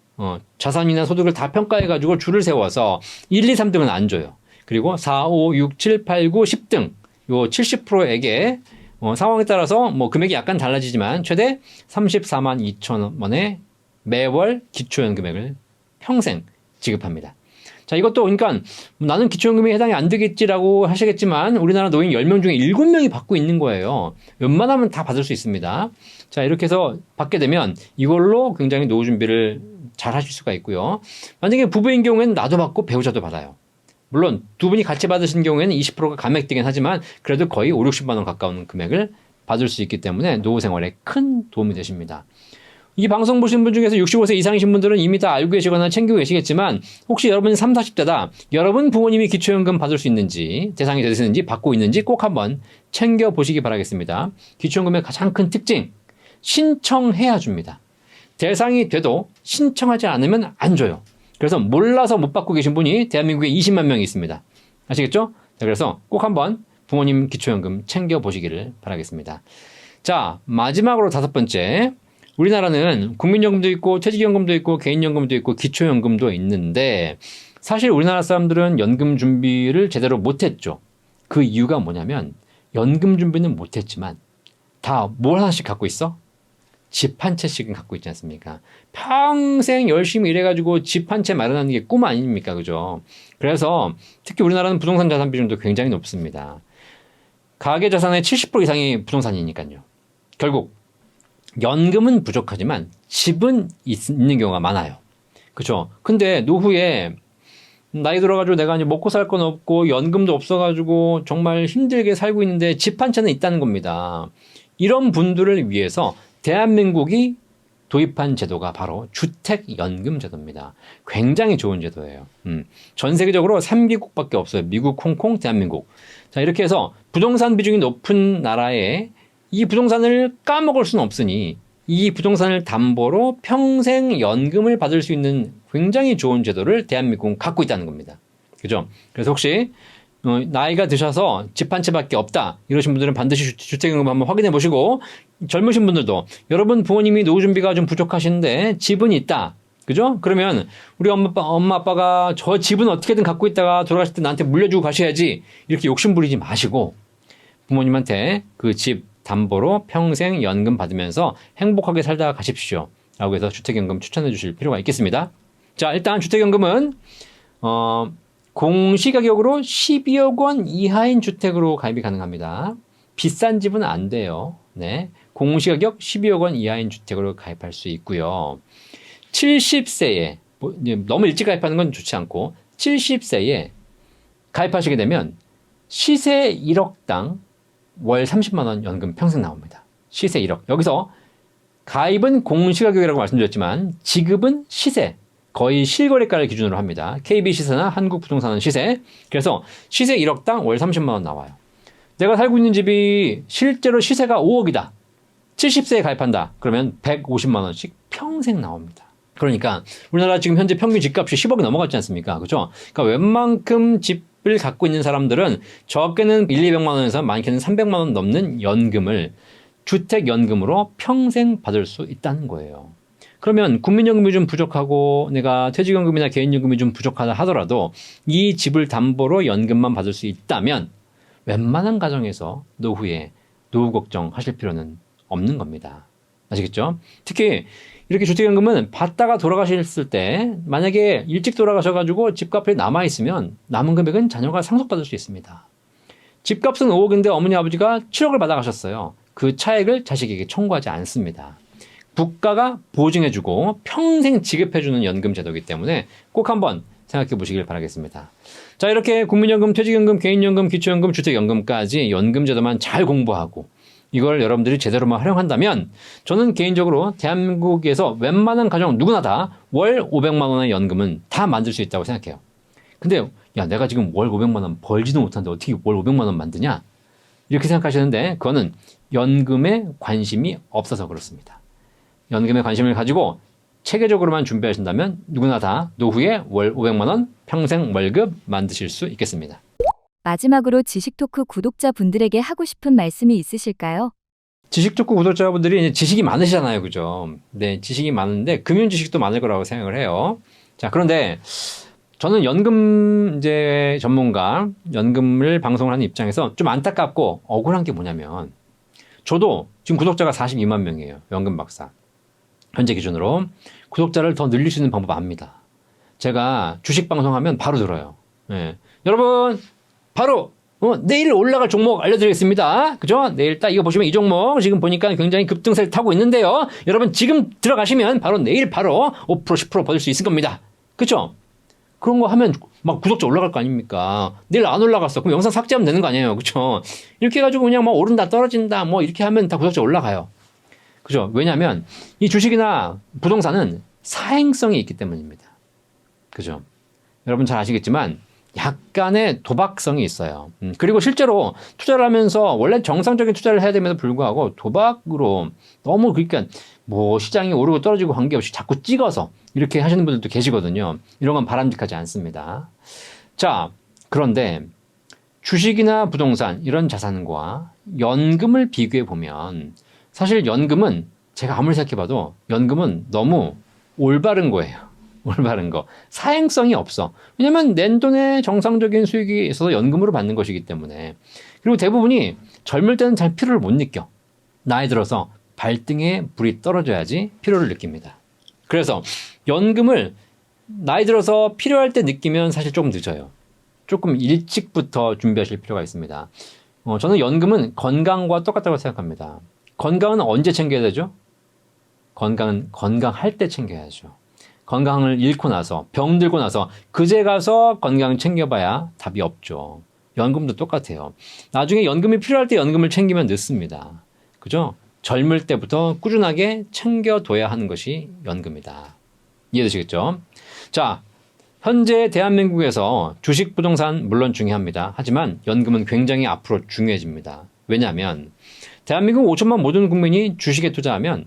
Speaker 1: 자산이나 소득을 다 평가해가지고 줄을 세워서 1, 2, 3등은 안 줘요. 그리고 4, 5, 6, 7, 8, 9, 10등 요 70%에게 상황에 따라서 뭐 금액이 약간 달라지지만 최대 34만 2천 원의 매월 기초연금액을 평생 지급합니다. 자, 이것도 그러니까 나는 기초연금에 해당이 안 되겠지라고 하시겠지만 우리나라 노인 10명 중에 7명이 받고 있는 거예요. 웬만하면 다 받을 수 있습니다. 자, 이렇게 해서 받게 되면 이걸로 굉장히 노후 준비를 잘 하실 수가 있고요. 만약에 부부인 경우에는 나도 받고 배우자도 받아요. 물론 두 분이 같이 받으신 경우에는 20%가 감액되긴 하지만 그래도 거의 5, 60만 원 가까운 금액을 받을 수 있기 때문에 노후 생활에 큰 도움이 되십니다. 이 방송 보시는 분 중에서 65세 이상이신 분들은 이미 다 알고 계시거나 챙기고 계시겠지만 혹시 여러분이 30, 40대다 여러분 부모님이 기초연금 받을 수 있는지 대상이 되시는지 받고 있는지 꼭 한번 챙겨보시기 바라겠습니다. 기초연금의 가장 큰 특징, 신청해야 줍니다. 대상이 돼도 신청하지 않으면 안 줘요. 그래서 몰라서 못 받고 계신 분이 대한민국에 20만 명이 있습니다. 아시겠죠? 자, 그래서 꼭 한번 부모님 기초연금 챙겨보시기를 바라겠습니다. 자, 마지막으로 5번째. 우리나라는 국민연금도 있고 퇴직연금도 있고 개인연금도 있고 기초연금도 있는데 사실 우리나라 사람들은 연금 준비를 제대로 못했죠. 그 이유가 뭐냐면 연금 준비는 못했지만 다 뭘 하나씩 갖고 있어? 집 한 채씩은 갖고 있지 않습니까? 평생 열심히 일해가지고 집 한 채 마련하는 게 꿈 아닙니까? 그죠? 그래서 특히 우리나라는 부동산 자산 비중도 굉장히 높습니다. 가계 자산의 70% 이상이 부동산이니까요. 결국 연금은 부족하지만 집은 있는 경우가 많아요. 그렇죠? 근데 노후에 나이 들어가지고 내가 이제 먹고 살 건 없고 연금도 없어가지고 정말 힘들게 살고 있는데 집 한 채는 있다는 겁니다. 이런 분들을 위해서 대한민국이 도입한 제도가 바로 주택연금 제도입니다. 굉장히 좋은 제도예요. 전 세계적으로 3개국밖에 없어요. 미국, 홍콩, 대한민국. 자, 이렇게 해서 부동산 비중이 높은 나라에 이 부동산을 까먹을 수는 없으니 이 부동산을 담보로 평생 연금을 받을 수 있는 굉장히 좋은 제도를 대한민국은 갖고 있다는 겁니다. 그죠? 그래서 혹시 나이가 드셔서 집 한 채밖에 없다 이러신 분들은 반드시 주택연금 한번 확인해 보시고 젊으신 분들도 여러분 부모님이 노후 준비가 좀 부족하신데 집은 있다. 그죠? 그러면 우리 엄마 아빠가 저 집은 어떻게든 갖고 있다가 돌아가실 때 나한테 물려주고 가셔야지 이렇게 욕심 부리지 마시고 부모님한테 그 집 담보로 평생 연금 받으면서 행복하게 살다가 가십시오. 라고 해서 주택연금 추천해 주실 필요가 있겠습니다. 자, 일단 주택연금은 공시가격으로 12억 원 이하인 주택으로 가입이 가능합니다. 비싼 집은 안 돼요. 네, 공시가격 12억 원 이하인 주택으로 가입할 수 있고요. 70세에 너무 일찍 가입하는 건 좋지 않고 70세에 가입하시게 되면 시세 1억당 월 30만 원 연금 평생 나옵니다. 시세 1억. 여기서 가입은 공시가격이라고 말씀드렸지만 지급은 시세, 거의 실거래가를 기준으로 합니다. KB시세나 한국부동산은 시세. 그래서 시세 1억당 월 30만 원 나와요. 내가 살고 있는 집이 실제로 시세가 5억이다. 70세에 가입한다. 그러면 150만 원씩 평생 나옵니다. 그러니까 우리나라 지금 현재 평균 집값이 10억이 넘어갔지 않습니까? 그죠? 그러니까 웬만큼 집을 갖고 있는 사람들은 적게는 1, 200만 원에서 많게는 300만 원 넘는 연금을 주택연금으로 평생 받을 수 있다는 거예요. 그러면 국민연금이 좀 부족하고 내가 퇴직연금이나 개인연금이 좀 부족하다 하더라도 이 집을 담보로 연금만 받을 수 있다면 웬만한 가정에서 노후에 노후 걱정하실 필요는 없는 겁니다. 아시겠죠? 특히 이렇게 주택연금은 받다가 돌아가셨을 때 만약에 일찍 돌아가셔가지고 집값이 남아있으면 남은 금액은 자녀가 상속받을 수 있습니다. 집값은 5억인데 어머니 아버지가 7억을 받아가셨어요. 그 차액을 자식에게 청구하지 않습니다. 국가가 보증해주고 평생 지급해주는 연금 제도이기 때문에 꼭 한번 생각해 보시길 바라겠습니다. 자, 이렇게 국민연금, 퇴직연금, 개인연금, 기초연금, 주택연금까지 연금 제도만 잘 공부하고 이걸 여러분들이 제대로만 활용한다면 저는 개인적으로 대한민국에서 웬만한 가정 누구나 다 월 500만 원의 연금은 다 만들 수 있다고 생각해요. 근데 야, 내가 지금 월 500만 원 벌지도 못하는데 어떻게 월 500만 원 만드냐? 이렇게 생각하시는데 그거는 연금에 관심이 없어서 그렇습니다. 연금에 관심을 가지고 체계적으로만 준비하신다면 누구나 다 노후에 월 500만 원 평생 월급 만드실 수 있겠습니다.
Speaker 2: 마지막으로 지식토크 구독자분들에게 하고 싶은 말씀이 있으실까요?
Speaker 1: 지식토크 구독자분들이 이제 지식이 많으시잖아요. 그죠? 네, 지식이 많은데 금융 지식도 많을 거라고 생각을 해요. 자, 그런데 저는 연금 이제 전문가, 연금을 방송을 하는 입장에서 좀 안타깝고 억울한 게 뭐냐면 저도 지금 구독자가 42만 명이에요. 연금 박사. 현재 기준으로 구독자를 더 늘릴 수 있는 방법 압니다. 제가 주식 방송하면 바로 들어요. 예. 여러분 바로 내일 올라갈 종목 알려드리겠습니다. 그죠? 내일 딱 이거 보시면 이 종목 지금 보니까 굉장히 급등세를 타고 있는데요. 여러분 지금 들어가시면 바로 내일 바로 5% 10% 받을 수 있을 겁니다. 그죠? 그런 거 하면 막 구독자 올라갈 거 아닙니까? 내일 안 올라갔어. 그럼 영상 삭제하면 되는 거 아니에요. 그죠? 이렇게 해가지고 그냥 뭐 오른다 떨어진다 뭐 이렇게 하면 다 구독자 올라가요. 그죠? 왜냐하면 이 주식이나 부동산은 사행성이 있기 때문입니다. 그죠? 여러분 잘 아시겠지만 약간의 도박성이 있어요. 그리고 실제로 투자를 하면서 원래 정상적인 투자를 해야 됨에도 불구하고 도박으로 너무 그러니까 뭐 시장이 오르고 떨어지고 관계없이 자꾸 찍어서 이렇게 하시는 분들도 계시거든요. 이런 건 바람직하지 않습니다. 자, 그런데 주식이나 부동산 이런 자산과 연금을 비교해 보면 사실 연금은 제가 아무리 생각해봐도 연금은 너무 올바른 거예요. 올바른 거. 사행성이 없어. 왜냐면 낸 돈의 정상적인 수익이 있어서 연금으로 받는 것이기 때문에. 그리고 대부분이 젊을 때는 잘 피로를 못 느껴. 나이 들어서 발등에 불이 떨어져야지 피로를 느낍니다. 그래서 연금을 나이 들어서 필요할 때 느끼면 사실 조금 늦어요. 조금 일찍부터 준비하실 필요가 있습니다. 저는 연금은 건강과 똑같다고 생각합니다. 건강은 언제 챙겨야 되죠? 건강은 건강할 때 챙겨야죠. 건강을 잃고 나서 병 들고 나서 그제 가서 건강 챙겨봐야 답이 없죠. 연금도 똑같아요. 나중에 연금이 필요할 때 연금을 챙기면 늦습니다. 그죠? 젊을 때부터 꾸준하게 챙겨둬야 하는 것이 연금이다. 이해되시겠죠? 자, 현재 대한민국에서 주식, 부동산 물론 중요합니다. 하지만 연금은 굉장히 앞으로 중요해집니다. 왜냐하면 대한민국 5천만 모든 국민이 주식에 투자하면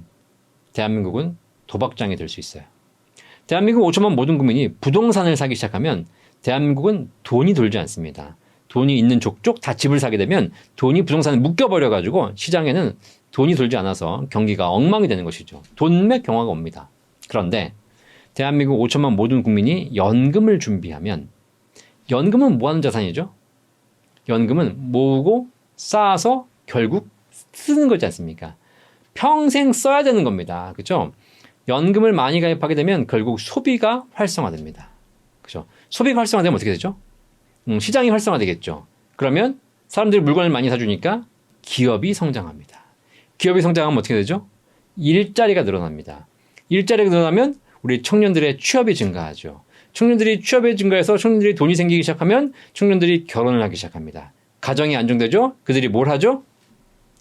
Speaker 1: 대한민국은 도박장이 될 수 있어요. 대한민국 5천만 모든 국민이 부동산을 사기 시작하면 대한민국은 돈이 돌지 않습니다. 돈이 있는 족족 다 집을 사게 되면 돈이 부동산에 묶여버려가지고 시장에는 돈이 돌지 않아서 경기가 엉망이 되는 것이죠. 돈맥 경화가 옵니다. 그런데 대한민국 5천만 모든 국민이 연금을 준비하면 연금은 뭐 하는 자산이죠? 연금은 모으고 쌓아서 결국 쓰는 거지 않습니까? 평생 써야 되는 겁니다. 그죠? 연금을 많이 가입하게 되면 결국 소비가 활성화됩니다. 그죠? 소비가 활성화되면 어떻게 되죠? 시장이 활성화되겠죠. 그러면 사람들이 물건을 많이 사주니까 기업이 성장합니다. 기업이 성장하면 어떻게 되죠? 일자리가 늘어납니다. 일자리가 늘어나면 우리 청년들의 취업이 증가하죠. 청년들이 취업이 증가해서 청년들이 돈이 생기기 시작하면 청년들이 결혼을 하기 시작합니다. 가정이 안정되죠? 그들이 뭘 하죠?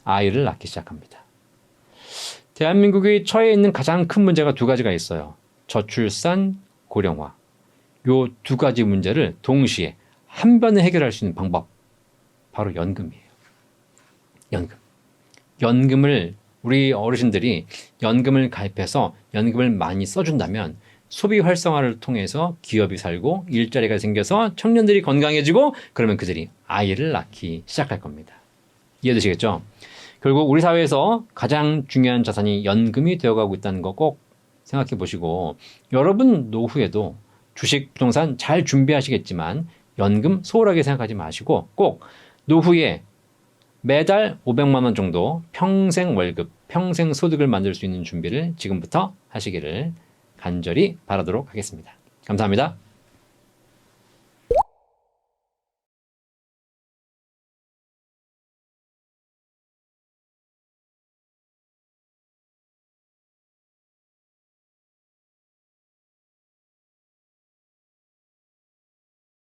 Speaker 1: 아이를 낳기 시작합니다. 대한민국이 처해 있는 가장 큰 문제가 두 가지가 있어요. 저출산, 고령화. 요 두 가지 문제를 동시에 한 번에 해결할 수 있는 방법, 바로 연금이에요. 연금. 연금을 우리 어르신들이 연금을 가입해서 연금을 많이 써준다면 소비 활성화를 통해서 기업이 살고 일자리가 생겨서 청년들이 건강해지고 그러면 그들이 아이를 낳기 시작할 겁니다. 이해되시겠죠? 결국 우리 사회에서 가장 중요한 자산이 연금이 되어가고 있다는 거 꼭 생각해 보시고 여러분 노후에도 주식, 부동산 잘 준비하시겠지만 연금 소홀하게 생각하지 마시고 꼭 노후에 매달 500만 원 정도 평생 월급, 평생 소득을 만들 수 있는 준비를 지금부터 하시기를 간절히 바라도록 하겠습니다. 감사합니다.